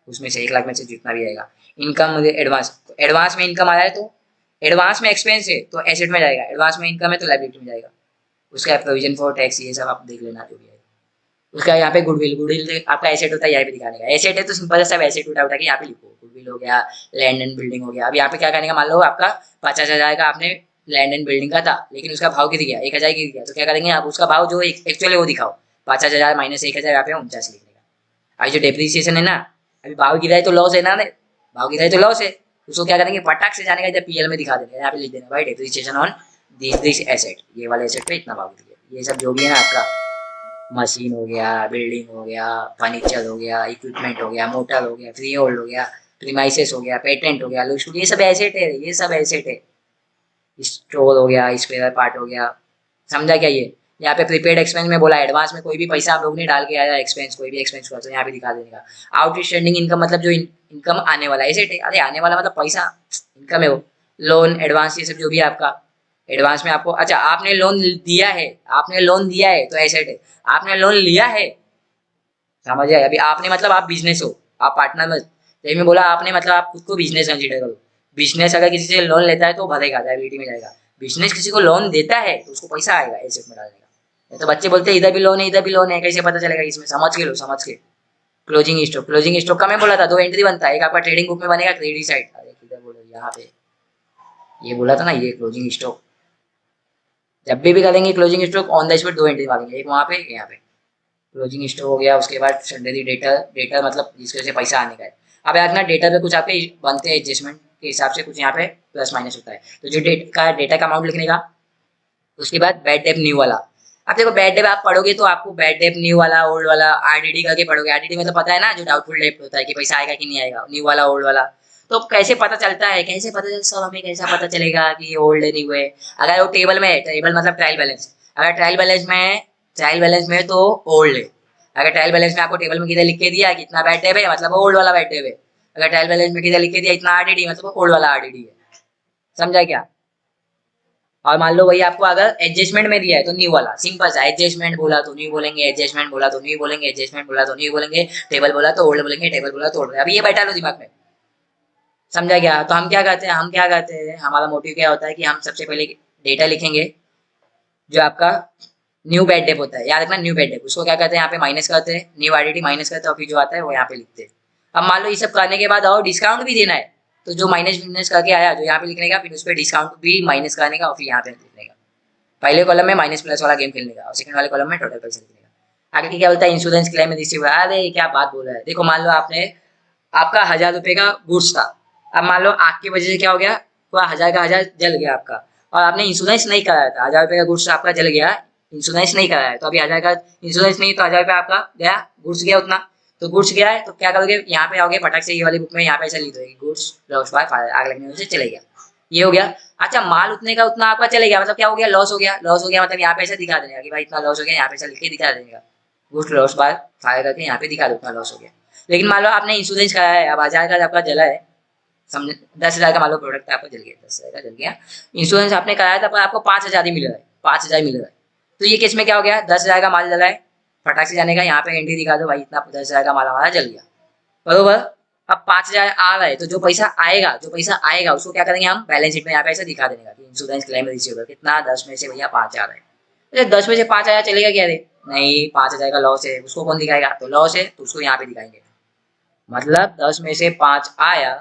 उसमें से 1 लाख में से जितना भी आएगा। इनकम एडवांस, एडवांस में इनकम आ रहा है तो, एडवांस में एक्सपेंस है तो एसेट में जाएगा, एडवांस में इनकम है तो लाइबिलिटी में जाएगा। उसका प्रोविजन फॉर टैक्स ये सब आप देख लेना जो भी है। उसका यहाँ पे गुडविल, गुडविल आपका एसेट होता है यहाँ पे दिखाने का, एसेट है तो सिंपल सा एसेट उठा उठा के यहाँ पे लिखो, गुडविल हो गया, लैंड एंड बिल्डिंग हो गया। अब यहाँ पे क्या करने का, मान लो आपका 50,000 का आपने लैंड एंड बिल्डिंग का था, लेकिन उसका भाव गिर गया, 1,000 गिर गया, तो क्या करेंगे आप उसका भाव जो एक्चुअली वो दिखाओ, 50,000 माइनस 1,000 यहाँ पे 49 लिखने का। अभी जो डेप्रिसिएशन है ना, अभी भाव गिरा है तो लॉस है ना, भाव गिरा है तो लॉस है, उसको क्या करेंगे फटाक से जाने का जब पीएल में दिखा देंगे, यहाँ पे लिख देना भाई डेप्रिसिएशन ऑन दिस एसेट, ये वाले एसेट पे इतना भाव गिर गया। ये सब जो भी है ना आपका, मशीन हो गया, बिल्डिंग हो गया, फर्नीचर हो गया, इक्विपमेंट हो गया, मोटर हो गया, फ्री होल्ड हो गया, प्रीमाइसेस हो गया, पेटेंट हो गया, लूजफुल, ये सब एसेट है, ये सब एसेट है। स्टोर हो गया, स्पेयर पार्ट हो गया, समझा क्या ये। यहाँ पे प्रीपेड एक्सपेंस में बोला, एडवांस में कोई भी पैसा आप लोग ने डाल के आया एक्सपेंस, कोई भी एक्सपेंस हुआ तो यहाँ पे दिखा देने का। आउट स्टैंडिंग इनकम मतलब जो इनकम आने वाला एसेट है, अरे आने वाला मतलब पैसा, इनकम है वो। लोन एडवांस ये सब जो भी है आपका, एडवांस में आपको, अच्छा आपने लोन दिया है, आपने लोन दिया है तो एसेट है, आपने लोन लिया है, समझ आए। अभी आपने मतलब आप बिजनेस हो, आप पार्टनर में, तो में बोला आपने मतलब आप खुद को बिजनेस कंसीडर करो। बिजनेस अगर किसी से लोन लेता है तो भरेगा, लायबिलिटी में जाएगा। बिजनेस किसी को लोन देता है तो उसको पैसा आएगा एसेट में डालने का। तो बच्चे बोलते हैं इधर भी लोन है इधर भी लोन है, कैसे पता चलेगा इसमें, समझ के लो, समझ के। क्लोजिंग स्टॉक, क्लोजिंग स्टॉक का मैं बोला था 2 एंट्री बनता है, एक आपका ट्रेडिंग बुक में बनेगा क्रेडिट साइड, अरे किधर बोलो यहाँ पे, ये बोला था ना, ये क्लोजिंग स्टॉक। जब भी करेंगे closing stock on the spot 2 entry मारेंगे, एक वहाँ पे एक यहाँ पे। क्लोजिंग स्टॉक हो गया, उसके बाद सेकेंडरी डेटा, डेटा मतलब जिसकी वजह से पैसा आने का है। अब यार ना डेटा पे कुछ आपके बनते हैं एडजस्टमेंट के हिसाब से, कुछ यहाँ पे प्लस माइनस होता है, तो जो डेटा का अमाउंट लिखने का। उसके बाद बैड डेप न्यू वाला। अब देखो बैड डेप आप पढ़ोगे तो आपको बैड डेप न्यू वाला ओल्ड वाला आरडीडी करके पढ़ोगे, आरडीडी मतलब पता है ना जो डाउटफुल डेप होता है कि पैसा आएगा कि नहीं आएगा, न्यू वाला ओल्ड वाला। तो कैसे पता चलता है, कैसे पता चल सर हमें कैसा पता चलेगा कि ये ओल्ड है न्यू है। अगर वो टेबल में है, टेबल मतलब ट्रायल बैलेंस, अगर ट्रायल बैलेंस में है तो ओल्ड है। अगर ट्रायल बैलेंस में आपको टेबल में किधर लिख के दिया कि इतना बैड डेब है मतलब ओल्ड वाला बैड डेब है। अगर ट्रायल बैलेंस में किधर लिख के दिया इतना आरडीडी मतलब ओल्ड वाला आरडीडी है। समझा क्या? और मान लो वही आपको अगर एडजस्टमेंट में दिया है तो न्यू वाला सिंपल सा, एडजस्टमेंट बोला तो न्यू बोलेंगे, एडजस्टमेंट बोला तो न्यू बोलेंगे, एडजस्टमेंट बोला तो न्यू बोलेंगे, टेबल बोला तो ओल्ड बोलेंगे, टेबल बोला तो ओल्ड। अभी ये बैठा लो दिमाग में। समझा क्या? तो हम क्या करते हैं, हमारा मोटिव क्या होता है कि हम सबसे पहले डेटा लिखेंगे जो आपका न्यू बैड डेप होता है। याद रखना न्यू बैड डेप, उसको क्या करते हैं यहाँ पे माइनस करते हैं, न्यू आईडीटी माइनस करते हैं और फिर जो आता है वो यहाँ पे लिखते हैं। अब मान लो ये सब करने के बाद और डिस्काउंट भी देना है तो जो माइनस माइनस करके आया जो यहाँ पे लिखने का, फिर उस पर डिस्काउंट भी माइनस करने का और फिर यहाँ पे लिखने का। पहले कॉलम में माइनस प्लस वाला गेम खेलने का और सेकंड वाले कॉलम में टोटल पैसे लिखने का। आगे क्या बोलता है, इंश्योरेंस क्लेम रिसीव। अरे क्या बात बोल रहा है। देखो मान लो आपने आपका 1000 रुपए का गुड्स था, अब मान लो आग की वजह से क्या हो गया, पूरा 1000 का 1000 जल गया आपका, और आपने इंश्योरेंस नहीं कराया था, 1000 रुपए का गुड्स आपका जल गया, इंश्योरेंस नहीं कराया तो अभी 1000 का इंश्योरेंस नहीं तो 1000 रुपया आपका गया, गुड्स गया उतना। तो गुड्स गया है तो क्या करोगे, यहाँ पे आओगे फटाक से ये वाली बुक में यहाँ पे ऐसा लिख दोगे गुड्स लॉस बाय फायर, आग लगने से चले गया, ये हो गया। अच्छा माल उतने का उतना आपका चले गया मतलब क्या हो गया, लॉस हो गया। लॉस हो गया मतलब यहाँ पे ऐसा दिखा देगा कि भाई इतना लॉस हो गया, यहाँ पे ऐसा लिख के दिखा देगा गुड्स लॉस बाय फायर करके यहाँ पे दिखा दो उतना लॉस हो गया। लेकिन मान लो आपने इंश्योरेंस कराया है, अब 1000 का आपका जला है, समझे, 10,000 का मान लो प्रोडक्ट आपका जल गया, 10,000 का जल गया, इंश्योरेंस आपने कराया था पर आपको 5,000 ही मिल रहा है, 5,000 मिल रहा है। तो ये केस में क्या हो गया, 10,000 का माल जला है, फटाक से जाने का यहाँ पे एंट्री दिखा दो भाई इतना 10,000 का माल हमारा जल गया, बरोबर। अब 5,000 आ रहा है तो जो पैसा आएगा उसको क्या करेंगे हम, बैलेंस शीट में यहाँ पे ऐसे दिखा देगा कि इंश्योरेंस क्लेम रिसीव कितना, 10 में से भैया 5,000 है। अरे 10 में से 5,000 चलेगा क्या रे, नहीं 5,000 का लॉस है, उसको कौन दिखाएगा, तो लॉस है तो उसको यहाँ पे दिखाएंगे। मतलब 10 में से 5 आया,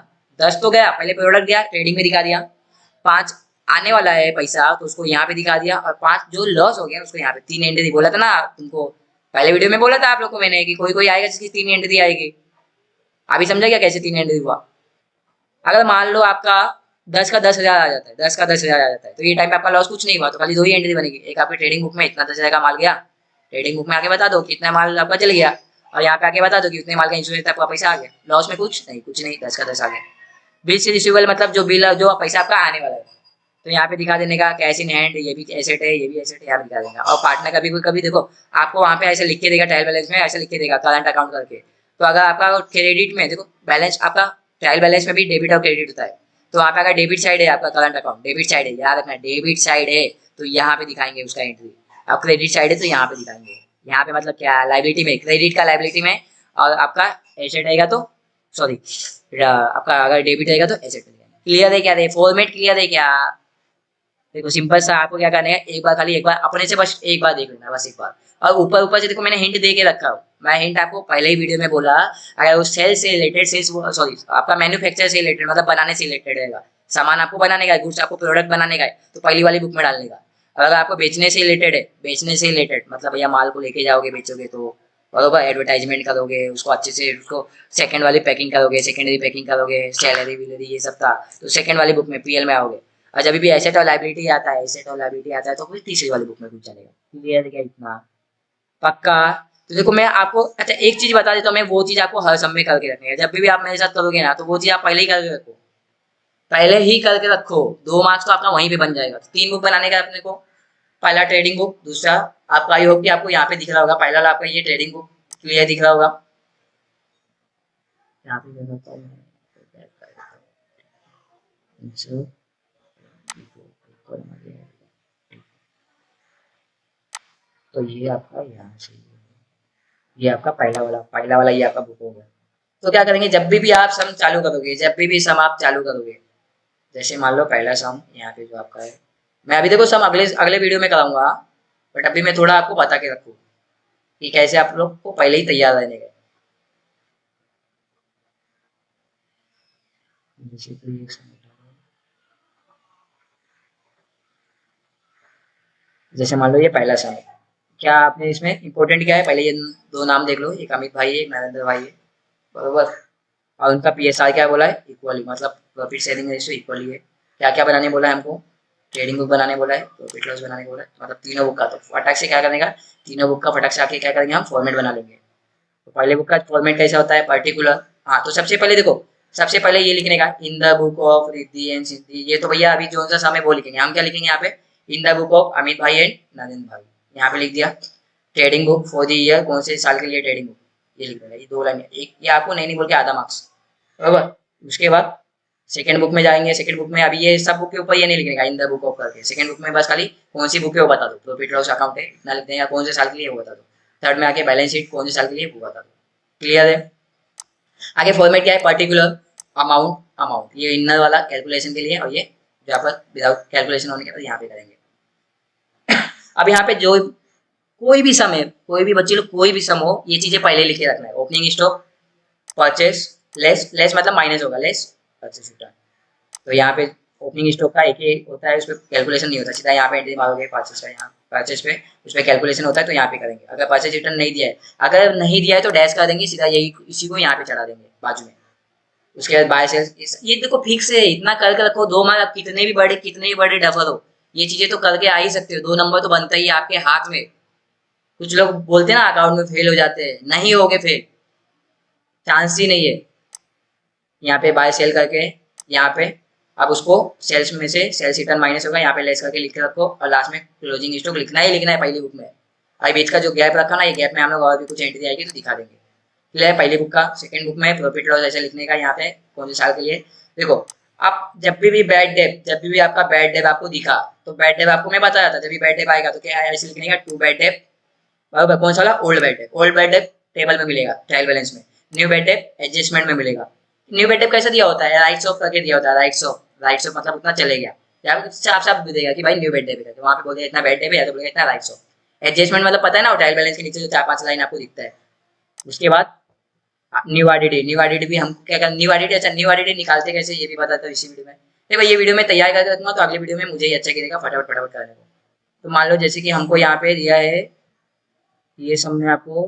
10 तो गया, पहले प्रोडक्ट गया ट्रेडिंग में दिखा दिया, 5 आने वाला है पैसा तो उसको यहाँ पे दिखा दिया, और 5 जो लॉस हो गया उसको यहाँ पे। 3 एंट्री बोला था ना तुमको, पहले वीडियो में बोला था आप लोग को मैंने कि कोई कोई आएगा जिसकी 3 एंट्री आएगी। अभी समझा क्या कैसे 3 एंट्री हुआ। अगर मान लो आपका 10 का 10,000 आ जाता है, 10 का 10,000 आ जाता है तो ये टाइम पे आपका लॉस कुछ नहीं हुआ, तो खाली 2 ही एंट्री बनेगी। एक आपकी ट्रेडिंग बुक में इतना 10,000 का माल गया, ट्रेडिंग बुक में आके बता दो कितना माल आपका चल गया, और यहाँ पे आके बता दो कि उतने माल का इंश्योरेंस आपका पैसा आ गया, लॉस में कुछ नहीं, कुछ नहीं, 10 का 10 आ गया। बिल से रिसीवेबल मतलब जो बिल जो पैसा आपका आने वाला है, तो यहाँ पे दिखा देने का कैश इन हैंड, ये भी एसेट है, ये भी एसेट है, यहाँ पे दिखा देगा। और पार्टनर कभी कभी देखो आपको वहाँ पे ऐसे लिख के देगा, ट्रायल बैलेंस में ऐसे लिख के देगा करंट अकाउंट करके। तो अगर आपका क्रेडिट में देखो बैलेंस आपका ट्रायल बैलेंस में भी डेबिट और क्रेडिट होता है, तो वहाँ पे अगर डेबिट साइड है आपका करंट अकाउंट, डेबिट साइड है, याद रखना डेबिट साइड है तो यहाँ पे दिखाएंगे उसका एंट्री। अब क्रेडिट साइड है तो यहाँ पे दिखाएंगे। यहाँ पे मतलब क्या, लाइबिलिटी में क्रेडिट का लाइबिलिटी में, और आपका एसेट रहेगा तो सॉरी आपका अगर डेबिट रहेगा तो एसेट रहेगा। क्लियर है क्या, रे फॉर्मेट क्लियर है क्या? देखो सिंपल सा आपको क्या करना है, एक बार खाली एक बार अपने से बस एक बार देख लेना, बस एक बार। और ऊपर ऊपर से देखो मैंने हिंट दे के रखा हूँ, मैं हिंट आपको पहले ही वीडियो में बोला, अगर वो सेल से रिलेटेड सेल्स सॉरी आपका मैन्युफैक्चर से रिलेटेड मतलब बनाने से रिलेटेड रहेगा, सामान आपको बनाने का है, गुड्स आपको प्रोडक्ट बनाने का है तो पहली वाली बुक में डालने का। और अगर आपको बेचने से रिलेटेड है, बेचने से रिलेटेड मतलब भैया माल को लेके जाओगे बेचोगे तो बरोबर एडवर्टाइजमेंट करोगे उसको अच्छे से, उसको सेकंड वाली पैकिंग करोगे, सेकेंडरी पैकिंग करोगे, सैलरी विलरी ये सब था तो सेकंड वाली बुक में पीएल में आओगे। और जब भी एसेट और लाइबिलिटी आता है, एसेट और लाइबिलिटी आता है तो फिर तीसरी वाली बुक में घुस जाएगा। क्लियर है क्या इतना? पक्का? तो देखो मैं आपको अच्छा एक चीज बता देता हूँ, मैं वो चीज आपको हर समय करके रखनी है, जब भी आप मेरे साथ करोगे ना तो वो चीज आप पहले ही करके रखो, पहले ही करके रखो, 2 मार्क्स तो आपका वहीं पे बन जाएगा। तो 3 बुक बनाने का अपने को, पहला ट्रेडिंग बुक, दूसरा आपका आई होप कि आपको यहाँ पे दिख रहा होगा, पहला वाला आपका ये ट्रेडिंग बुक क्लियर दिख रहा होगा, यहाँ पे दे देता हूँ तो ये आपका यहाँ से ये आपका पहला वाला ये आपका बुक हो गया। तो क्या करेंगे, जब भी आप सम चालू करोगे, जब भी सम आप चालू करोगे, जैसे मान लो पहला सम यहाँ पे जो आपका है, मैं अभी देखो सम अगले अगले वीडियो में कराऊंगा, बट अभी मैं थोड़ा आपको बता के रखूँ कि कैसे आप लोग को पहले ही तैयार रहने का। जैसे तो ये जैसे मान लो ये पहला सम है, क्या आपने इसमें इंपॉर्टेंट क्या है, पहले ये 2 नाम देख लो, एक अमित भाई है, एक नरेंद्र भाई है, बरोबर। और उनका पीएसआर क्या बोला है, इक्वली, मतलब प्रॉफिट शेयरिंग रेशियो इक्वली है। क्या क्या बनाने बोला है हमको, ट्रेडिंग बुक बनाने बोला है, प्रॉफिट लॉस बनाने बोला है, मतलब तीनों बुक का। तो फटाक से क्या करेगा, तीनों बुक का फटाक से आके क्या करेंगे हम, फॉर्मेट बना लेंगे। तो पहले बुक का फॉर्मेट कैसा होता है, पर्टिकुलर। हाँ तो सबसे पहले देखो, सबसे पहले ये लिखने का in the book of Riddhi and Siddhi, ये तो भैया अभी जो सा समय वो लिखेंगे, हम क्या लिखेंगे यहाँ पे, इन द बुक ऑफ अमित भाई एंड नरेंद्र भाई, यहाँ पे लिख दिया। Trading book for the year, कौन से साल के लिए ट्रेडिंग बुक, ये लिख देगा। ये 2 लाइन, एक ये आपको नहीं बोल के आधा मार्क्स, बराबर। उसके बाद सेकंड बुक में जाएंगे। सेकंड बुक में अभी ये सब बुक के ऊपर ये नहीं लिखने का इन द बुक ऑफ करके, सेकंड बुक में बस खाली कौन सी बुक है वो बता दो, प्रॉफिट लॉस अकाउंट है इतना लिख देंगे, कौन से साल के लिए वो बता दो। थर्ड में आके बैलेंस शीट कौन से साल के लिए वो बता दो। क्लियर है। आगे फॉर्मेट क्या है, पर्टिकुलर अमाउंट, अमाउंट ये इनर वाला कैलकुलेशन के लिए, और ये यहाँ पर विदाउट कैलकुलेशन होने के बाद यहाँ पे करेंगे। अब यहाँ पे जो कोई भी सम है, कोई भी बच्चे लोग कोई भी सम हो, ये चीजें पहले लिखे रखना है। Opening stock, purchase, less, less मतलब माइनस होगा, लेस परचेस रिटर्न। तो यहाँ पे ओपनिंग स्टॉक का एक ही होता है, उस पर कैलकुलेशन नहीं होता, सीधा यहाँ पे एंट्री मारोगे परचेस का, यहाँ परचेस पे उस पर कैलकुलेशन होता है, तो यहाँ पे करेंगे। अगर परचेस रिटर्न नहीं दिया है, अगर नहीं दिया है तो डैश कर देंगे सीधा, यही इसी को यहाँ पे चढ़ा देंगे बाजू में। उसके बाद बाय सेल्स, ये देखो फिक्स है, इतना करके रखो। 2 मार्क कितने भी बड़े डफर हो, ये चीजें तो करके आ ही सकते हो। 2 नंबर तो बनता ही है आपके हाथ में। कुछ लोग बोलते हैं ना अकाउंट में फेल हो जाते हैं, नहीं होगे फेल, चांस ही नहीं है। यहाँ पे बाय सेल करके यहाँ पे अब उसको सेल्स में से सेल्स रिटर्न माइनस होगा, यहाँ पे लेस करके लिख के रखो, और लास्ट में क्लोजिंग स्टॉक लिखना ही लिखना है पहली बुक में। अभी बीच का जो गैप रखा ना, ये गैप में हम लोग और भी कुछ एंट्री आएगी तो दिखा देंगे। क्लियर है। पहली बुक का। सेकंड बुक में प्रॉफिट लॉस ऐसे लिखने का, यहाँ पे कौन से साल के लिए। देखो आप जब भी बैड डेप, जब भी आपका बैड डेप आपको दिखा, तो बैड डेप आपको मैं बताया था, जब भी बैड डेप आएगा तो क्या है, ऐसे लिखने का टू बैड डेप, बराबर। कौन सा वाला, old bad debt. Old bad debt table में मिलेगा, ट्रायल बैलेंस में। न्यू बैड डेप एडजस्टमेंट में मिलेगा। न्यू बैड डेप कैसे दिया होता है, राइट्स ऑफ करके दिया होता है, राइट्स ऑफ, राइट्स ऑफ मतलब उतना चले गया, या साफ साफ देगा कि भाई न्यू बैड डेप है, तो वहाँ पे बोलेगा इतना बैड डेप है, या तो बोलेगा इतना राइट्स ऑफ। एडजस्टमेंट मतलब पता है ना, ट्रायल बैलेंस के नीचे जो 4-5 लाइन आपको दिखता है। उसके बाद न्यू आरडीडी, न्यू आरडीडी भी हम क्या कर, न्यू आरडीडी, अच्छा न्यू आरडीडी निकालते कैसे ये भी बताता हूँ इसी वीडियो में। देखो ये वीडियो में तैयार करके रखूंगा, तो अगले वीडियो में मुझे ही अच्छा गिरेगा फटाफट फटाफट करने को। तो मान लो जैसे कि हमको यहाँ पे दिया है, ये सब में आपको,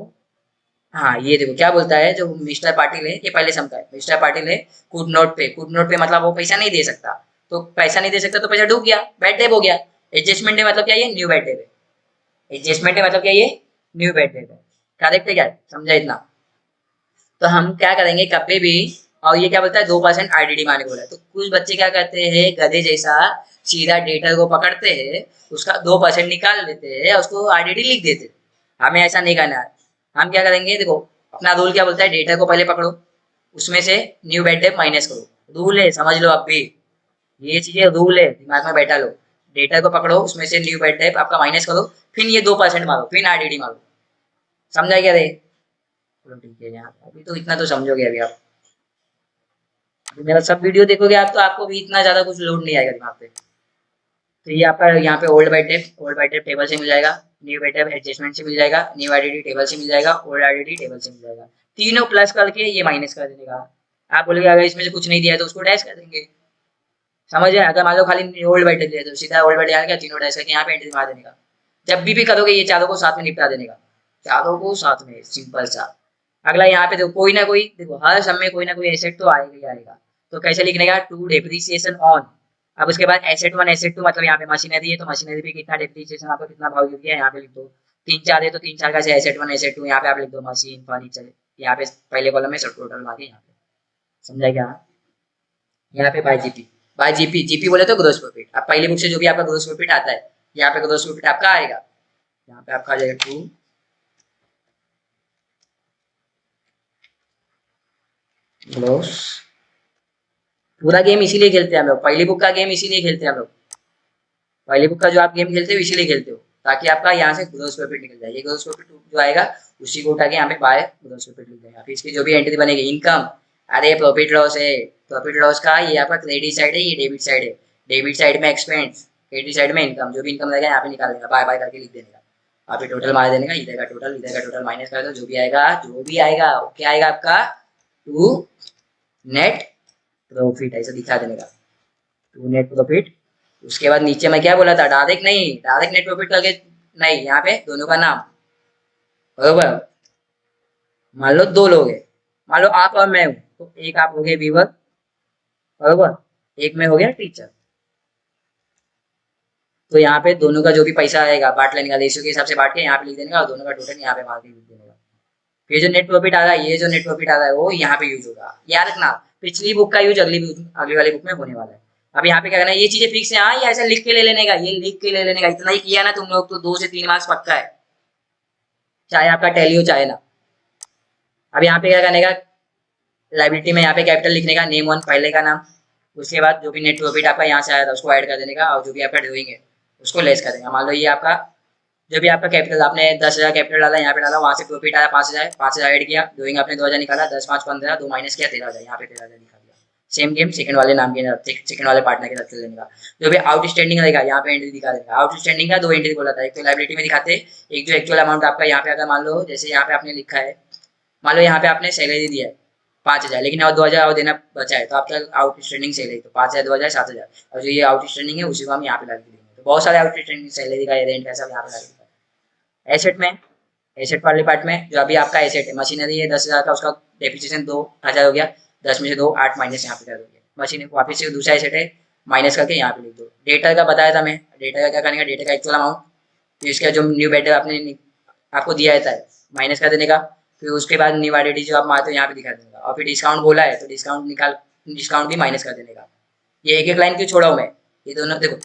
हाँ ये देखो क्या बोलता है, जो मिस्टर पाटिल है, ये पहले समझा है, मिस्टर पाटिल है कुड नोट पे मतलब वो पैसा नहीं दे सकता, तो पैसा नहीं दे सकता तो पैसा डूब गया, बैड डेप हो गया। एडजस्टमेंट है मतलब क्या, ये न्यू बैड डेप है। एडजस्टमेंट है मतलब क्या, ये न्यू बैड डेप है। करेक्ट है क्या, समझा इतना। तो हम क्या करेंगे कभी भी, और ये क्या बोलता है 2% आईडीडी मारने को बोला है, तो कुछ बच्चे क्या करते हैं गधे जैसा, सीधा डेटा को पकड़ते हैं, उसका 2% निकाल देते हैं, उसको आईडीडी लिख देते हैं। हमें ऐसा नहीं करना है। हम क्या करेंगे, देखो अपना रूल क्या बोलता है, डेटा को पहले पकड़ो, उसमें से न्यू बैड डेप माइनस करो। रूल है, समझ लो अब भी, ये चीजें रूल है, दिमाग में बैठा लो। डेटा को पकड़ो, उसमें से न्यू बैड डेप आपका माइनस करो, फिर ये 2% मारो, फिर आईडीडी मारो। समझा क्या रे, चलो ठीक है यार, अभी तो इतना तो समझोगे अभी आप। अभी मेरा सब वीडियो देखोगे आप, तो आपको भी इतना ज्यादा कुछ लोड नहीं आएगा दिमाग पे। तो ये आपका यहाँ पे ओल्ड बाय टेप टेबल से मिल जाएगा, न्यू बाय टेप एडजस्टमेंट से मिल जाएगा, न्यू आईडीडी टेबल से मिल जाएगा, ओल्ड आईडीडी टेबल से मिल जाएगा। तीनों प्लस करके ये माइनस कर देने का। आप बोलेंगे अगर इसमें से कुछ नहीं दिया है तो उसको डैश कर देंगे। समझ गए। अगर मान लो खाली ओल्ड बाय टेप दिया तो सीधा ओल्ड बाय डाल के तीनों डैश करके यहाँ पे एंट्री मार देने का। जब भी करोगे ये चारों को साथ में निपटा देने का, चारों को साथ में, सिंपल सा। अगला यहाँ पे देखो कोई ना कोई, देखो हर सब में कोई ना कोई एसेट तो आएगा ही आएगा, तो कैसे लिखने का, टू डेप्रिसिएशन ऑन। अब उसके बाद एसेट 1 एसेट 2 मतलब यहाँ पे मशीनरी है, तो मशीनरी पे कितना डेप्रिसिएशन आपको कितना भाव गिर गया यहाँ पे लिख दो। 3-4 है तो 3-4 का एसेट 1 एसेट 2 यहाँ पे आप लिख दो, मशीन फर्नीचर यहाँ पे पहले कॉलम में सब टोटल मार के यहाँ पे। समझा क्या। यहाँ पे बाय जीपी, जीपी बोले तो ग्रोस प्रॉफिट। अब पहली बुक से जो भी आपका ग्रोस प्रॉफिट आता है, यहाँ पे ग्रोस प्रॉफिट आपका आएगा, यहाँ पे आपका आ जाएगा 2 ग्रोस। पूरा गेम इसीलिए खेलते हैं हम लोग, पहली बुक का गेम इसीलिए खेलते हैं हम लोग। पहली बुक का जो आप गेम खेलते हो इसीलिए खेलते हो, ताकि आपका यहाँ से ग्रोस प्रॉफिट निकल जाए। ये ग्रोस प्रॉफिट जो आएगा उसी को उठा के यहाँ पे बाय ग्रोस प्रॉफिट लिख देंगे। फिर इसकी जो भी एंट्री बनेगी, इनकम, अरे प्रॉफिट लॉस है, प्रॉफिट लॉस का ये आपका क्रेडिट साइड है, ये डेबिट साइड है। डेबिट साइड में एक्सपेंस, क्रेडिट साइड में इनकम, जो भी इनकम रहेगा यहाँ पे निकाल देगा, बाय बाय करके लिख देने का। आप ये टोटल मार देने का, इधर का टोटल माइनस कर दो, जो भी आएगा वो क्या आएगा आपका, टू नेट प्रॉफिट, ऐसा दिखा देने का, टू नेट प्रॉफिट। उसके बाद नीचे मैं क्या बोला था, डायरेक्ट नहीं, डायरेक्ट नेट प्रॉफिट करके नहीं, यहाँ पे दोनों का नाम, बरोबर। मान लो 2 लोग हैं, मान लो आप और मैं हूँ, तो एक आप हो गए व्यूअर, बरोबर, एक में हो गया टीचर। तो यहाँ पे दोनों का जो भी पैसा आएगा बांट लेने का, रेशियो के हिसाब से बांट के यहाँ पे लिख देने का, और दोनों का टोटल यहाँ पे मार के लिख देने का। फिर जो नेट प्रॉफिट आ रहा है, ये जो नेट प्रॉफिट आ रहा है वो यहाँ पे यूज होगा, याद रखना। पिछली बुक का यूज अगली वाली बुक में होने वाला है। अब यहाँ पे क्या करना है, ये चीजें फिक्स है, हाँ, ये ऐसा लिख के ले लेने का, ये लिख के ले लेने का, इतना ही किया ना तुम लोग तो 2 से 3 मार्क्स पक्का है, चाहे आपका टैली हो चाहे ना। अब यहाँ पे क्या करने का, लाइबिलिटी में यहाँ पे कैपिटल लिखने का, नेम वन पहले का नाम, उसके बाद जो भी नेट प्रॉफिट आपका यहाँ से आया था उसको ऐड कर देने का, और जो भी आपका ड्राइंग है उसको लेस कर देगा। मान लो ये आपका जो भी आपका कैपिटल आपने 10,000 कैपिटल डाला, यहाँ पे डाला, वहाँ से प्रॉफिट आया 5,000, 5,000 ऐड किया, ड्राइंग आपने 2,000 निकाला, 10 5 15, 2 माइनस किया 13,000, यहाँ पे 13,000 निकाल दिया। सेम गेम सेकंड वाले नाम के साथ, सेकंड वाले पार्टनर के साथ चल देने का। जो भी आउटस्टैंडिंग रहेगा यहाँ पे एंट्री दिखा देगा। आउटस्टैंडिंग का 2 एंट्री बोला था, एक तो लाइबिलिटी में दिखाते, एक जो एक्चुअल अमाउंट आपका यहाँ पे अगर मान लो जैसे यहाँ पे आपने लिखा है, मान लो यहाँ पे आपने सैलरी दिया है 5,000, लेकिन और 2,000 और देना बचा है, तो आपका आउटस्टैंडिंग सैलरी तो 5,000 2,000 7,000, और जो ये आउटस्टैंडिंग है उसी को हम यहाँ पे डाल के देंगे। तो बहुत सारे आउटस्टैंडिंग सैलरी का रेंट का सब यहाँ पे डाल देंगे। एसेट में, एसेट वाले पार्ट में जो अभी आपका एसेट है, मशीनरी है 10,000 का, उसका डेप्रिसिएशन 2,000 हो गया, 10 में से 2 8 माइनस यहाँ पे कर दोगे। मशीन वापस से दूसरा एसेट है, माइनस करके यहाँ पे लिख दो। डेटा का बताया था मैं, डेटा का क्या करने का, डेटा का एक्चुअल अमाउंट, फिर इसका जो न्यू बेड आपने आपको दिया था माइनस कर देने का, फिर उसके बाद न्यू आइडेंटिटी जो आप मारते हो यहाँ पे दिखा देने का, और फिर डिस्काउंट बोला है तो डिस्काउंट निकाल, डिस्काउंट भी माइनस कर देने का। ये एक एक लाइन क्यों छोड़ा हूँ मैं, ये दोनों देखो,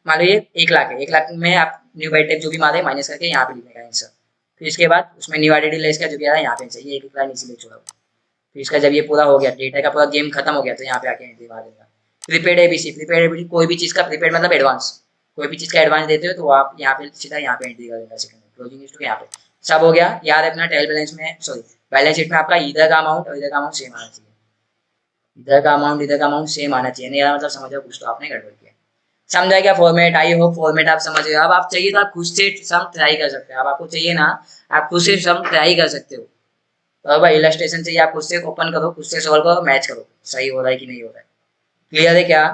मान लो ये 1,00,000 है, 1,00,000 में आप न्यू बेड जो भी मारे माइनस करके यहाँ पे लिखने का आंसर, फिर इसके बाद उसमें न्यू आइडेंटिटी लेस का जो भी आ रहा है यहाँ पे ये एक एक लाइन इसीलिए छोड़ा। फिर इसका जब ये पूरा हो गया, डेटा का पूरा गेम खत्म हो गया, तो यहाँ पे आके एंट्री मार देगा। प्रीपेड एबीसी, प्रीपेड एबीसी कोई भी चीज का प्रीपेड मतलब एडवांस, कोई भी चीज का एडवांस देते हो तो आप यहाँ पे सीधा यहाँ पे एंट्री कर देगा। सेकंड क्लोजिंग स्टॉक यहाँ पे सब हो गया। याद रखना ट्रायल बैलेंस में, सॉरी बैलेंस शीट में आपका इधर का अमाउंट और इधर का अमाउंट सेम आना चाहिए, इधर का अमाउंट इधर का अमाउंट सेम आना चाहिए, नहीं यार मतलब समझो कुछ तो आपने गड़बड़ किया। समझा क्या फॉर्मेट, आई होप फॉर्मेट आप समझ गए। अब आप चाहिए तो आप खुद से सम ट्राई कर सकते हो, अब आपको चाहिए ना आप खुद से सम ट्राई कर सकते हो। तो भाई इलस्ट्रेशन चाहिए आप खुद से ओपन करो, खुद से सॉल्व करो, मैच करो सही हो रहा है कि नहीं हो रहा है। क्लियर है क्या?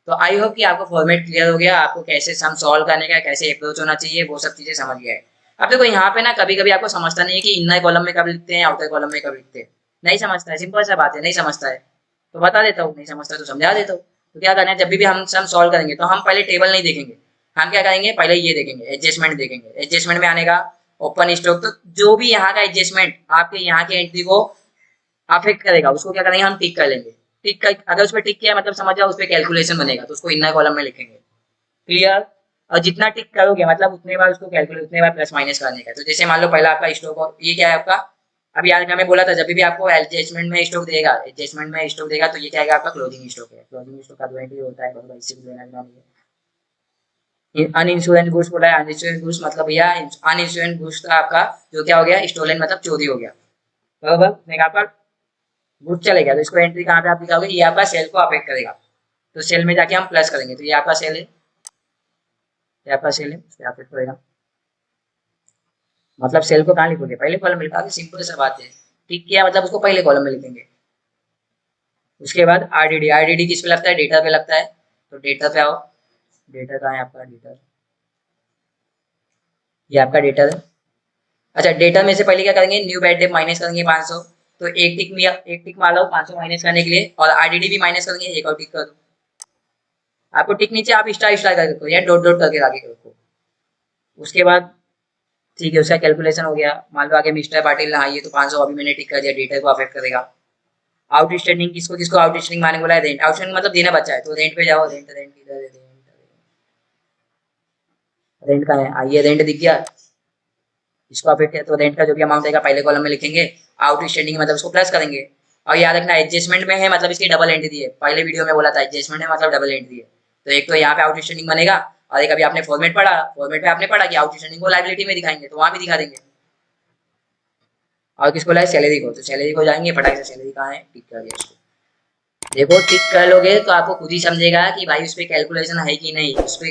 तो आई होप कि आपको फॉर्मेट क्लियर हो गया, आपको कैसे सम सॉल्व करने का, कैसे अप्रोच होना चाहिए, वो सब चीजें समझ गए। अब देखो यहाँ पे ना कभी कभी आपको समझता नहीं है कि इनर कॉलम में कब लिखते हैं आउटर कॉलम में कब लिखते हैं, नहीं समझता है, सिंपल सा बात है, नहीं समझता है तो बता देता हूँ, नहीं समझता तो समझा देता हूँ। तो क्या करना है, जब भी हम सम सॉल्व करेंगे तो हम पहले टेबल नहीं देखेंगे, हम क्या करेंगे पहले ये देखेंगे, एडजस्टमेंट देखेंगे। एडजस्टमेंट में आने का ओपन स्टॉक, तो जो भी यहाँ का एडजस्टमेंट आपके यहाँ की एंट्री को अफेक्ट करेगा उसको क्या करेंगे हम टिक कर लेंगे। टिक कर, अगर उस पर टिक किया मतलब समझ जाओ उस पर कैलकुलेशन बनेगा, तो उसको इनर कॉलम में लिखेंगे। क्लियर? और जितना टिक करोगे मतलब उतने बार उसको कैलकुलेट, उतने बार प्लस माइनस करने का। तो जैसे मान लो पहला आपका स्टॉक, और ये क्या है आपका, अब यार मैं बोला था जब भी आपको एडजस्टमेंट में स्टॉक देगा, एडजस्टमेंट में स्टॉक देगा तो ये क्या है आपका क्लोजिंग स्टॉक है। क्लोजिंग स्टॉक का जो एंट्री होता है मतलब इससे भी लेना देना नहीं है। अनइंश्योरेंस गुड्स बोला है, अनइंश्योरेंस गुड्स मतलब भैया अनइंश्योरेंस गुड्स का आपका जो क्या हो गया, स्टोलन मतलब चोरी हो गया, बराबर। आपका गुड चलेगा तो इसको एंट्री कहाँ पे आप दिखाओगे, ये आपका सेल को अफेक्ट करेगा, तो सेल में जाके हम प्लस करेंगे, तो ये आपका सेल है, ये आपका सेल है, उस पर अफेक्ट करेगा। मतलब सेल को कहाँ लिखोगे, पहले कॉलम में लिखा, सिंपल सा बात है। ठीक किया मतलब उसको पहले कॉलम में लिखेंगे। उसके बाद आरडीडी, आरडीडी किस पे लगता है, डेटा पे लगता है, तो डेटा पे आओ। डेटा कहाँ है आपका, डेटा, ये आपका डेटा है। अच्छा डेटा में से पहले क्या करेंगे, न्यू बैड डेट माइनस करेंगे 500, तो एक टिक मार लो 500 माइनस करने के लिए, और आरडीडी भी माइनस करेंगे, एक और टिक कर दो। आपको टिक नीचे आप स्टार स्टार करके रखो या डॉट डॉट करके आगे रखो। उसके बाद ठीक है उसका कैलकुलेशन हो गया। मान लो आगे मिस्टर पाटिल, हाँ ये तो 500 अभी मैंने टिक कर दिया, डेटा को अफेक्ट करेगा। आउटस्टैंडिंग किसको किसको आउटस्टैंडिंग मारने बोला है, रेंट। आउटस्टैंडिंग मतलब देना बचा है, तो रेंट पे जाओ, रेंट रेंट इधर है, रेंट का है, आइए रेंट दिख गया, इसको अफेक्ट है तो रेंट का जो भी अमाउंट आएगा पहले कॉलम में लिखेंगे, आउटस्टैंडिंग मतलब उसको प्लस करेंगे। और याद रखना एडजस्टमेंट में है मतलब इसकी डबल एंट्री है, पहले वीडियो में बोला था एडजस्टमेंट है मतलब डबल एंट्री है। तो एक तो यहाँ पे आउटस्टैंडिंग बनेगा, और एक अभी आपने फॉर्मेट पढ़ा, फॉर्मेट में आपने पढ़ा कि आउटस्टैंडिंग को लायबिलिटी में दिखाएंगे तो वहां भी दिखा देंगे। और किसको लाए, सैलरी को, तो सैलरी को जाएंगे फटाक से, सैलरी कहाँ है, टिक कर दिया इसको। देखो टिक कर लोगे तो आपको खुद ही समझेगा कि भाई उस पर कैलकुलेशन है कि नहीं, उस पर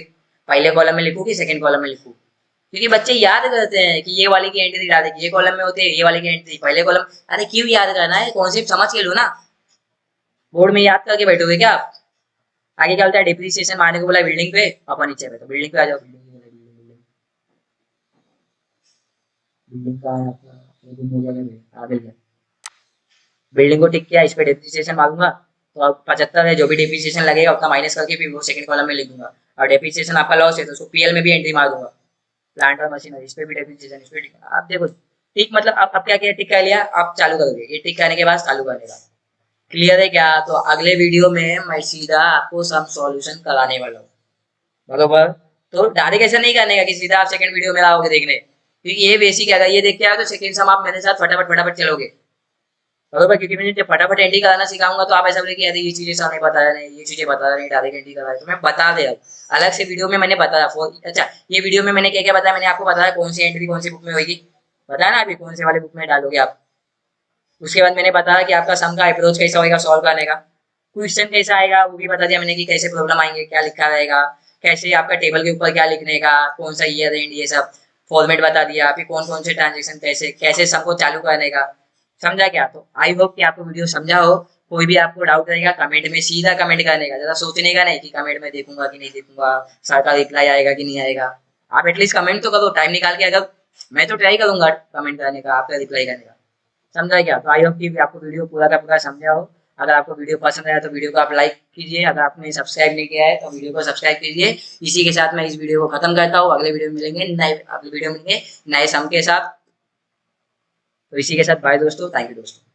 पहले कॉलम में लिखूँ कि सेकंड कॉलम में लिखूँ। क्योंकि बच्चे याद करते हैं कि ये वाले की एंट्री डाल ये कॉलम में होते हैं, ये वाले की एंट्री पहले कॉलम। अरे क्यों याद करना है, कॉन्सेप्ट समझ के लो ना, बोर्ड में याद करके बैठोगे क्या आप। आगे क्या बोलता है, डिप्रिसिएशन मारने को बोला बिल्डिंग पे, अपन नीचे पे, तो बिल्डिंग पे आ जाओ। बिल्डिंग का है आपका, बिल्डिंग को टिक किया, इस पे डिप्रिसिएशन मारूंगा, तो अब 75 है, जो भी डिप्रिसिएशन लगेगा उतना माइनस करके फिर वो सेकंड कॉलम में लिख दूंगा। और डिप्रिसिएशन आपका लॉस है तो उसको पीएल में भी एंट्री मार दूंगा, प्लांट और मशीनरी, इस पे भी डेप्रिसिएशन, इस पे टिक। आप देखो टिक मतलब आप क्या किया, टिक कर लिया, आप चालू करोगे, ये टिक करने के बाद चालू करने का। क्लियर है क्या? तो अगले वीडियो में मैं सीधा आपको सब सॉल्यूशन कराने वाला हूँ, बरोबर। तो डायरेक्ट ऐसा नहीं करने का कि सीधा आप सेकंड वीडियो में आओगे देखने, क्योंकि ये बेसिक है, अगर ये देख के आओ तो सेकंड सम आप मेरे साथ फटाफट फटाफट चलोगे, बरोबर। क्योंकि मैंने जब फटाफट एंट्री कराना सिखाऊंगा तो आप ऐसा बोले कि अरे ये चीजें सामने बताया नहीं, ये चीजें बताया नहीं, डायरेक्ट एंट्री कराया, तो मैं बता दे रहा हूँ अलग से वीडियो में मैंने बताया अच्छा, ये वीडियो में मैंने क्या क्या बताया, मैंने आपको बताया कौन सी एंट्री कौन सी बुक में होगी, बताया ना अभी कौन से वाले बुक में डालोगे आप। उसके बाद मैंने बताया कि आपका सम का अप्रोच कैसा होगा सॉल्व करने का, क्वेश्चन कैसा आएगा वो भी बता दिया मैंने कि कैसे प्रॉब्लम आएंगे, क्या लिखा रहेगा, कैसे आपका टेबल के ऊपर क्या लिखने का, कौन सा ईयर एंड, ये सब फॉर्मेट बता दिया, फिर कौन कौन से ट्रांजेक्शन कैसे कैसे सबको चालू करने का। समझा क्या? तो आई होप कि आपको वीडियो समझा हो। कोई भी आपको डाउट रहेगा कमेंट में सीधा कमेंट करने का, ज्यादा सोचने का नहीं कि कमेंट में देखूंगा कि नहीं देखूंगा, सर का रिप्लाई आएगा कि नहीं आएगा। आप एटलीस्ट कमेंट तो करो टाइम निकाल के, अगर मैं तो ट्राई करूंगा कमेंट करने का, आपका रिप्लाई करने का। समझा क्या? तो आई होप कि आपको वीडियो पूरा का पूरा समझा हो। अगर आपको वीडियो पसंद आया तो वीडियो को आप लाइक कीजिए, अगर आपने सब्सक्राइब नहीं किया है तो वीडियो को सब्सक्राइब कीजिए। इसी के साथ मैं इस वीडियो को खत्म करता हूँ, अगले वीडियो में मिलेंगे नए, अगले वीडियो में मिलेंगे नए सम के साथ। तो इसी के साथ बाय दोस्तों, थैंक यू दोस्तों।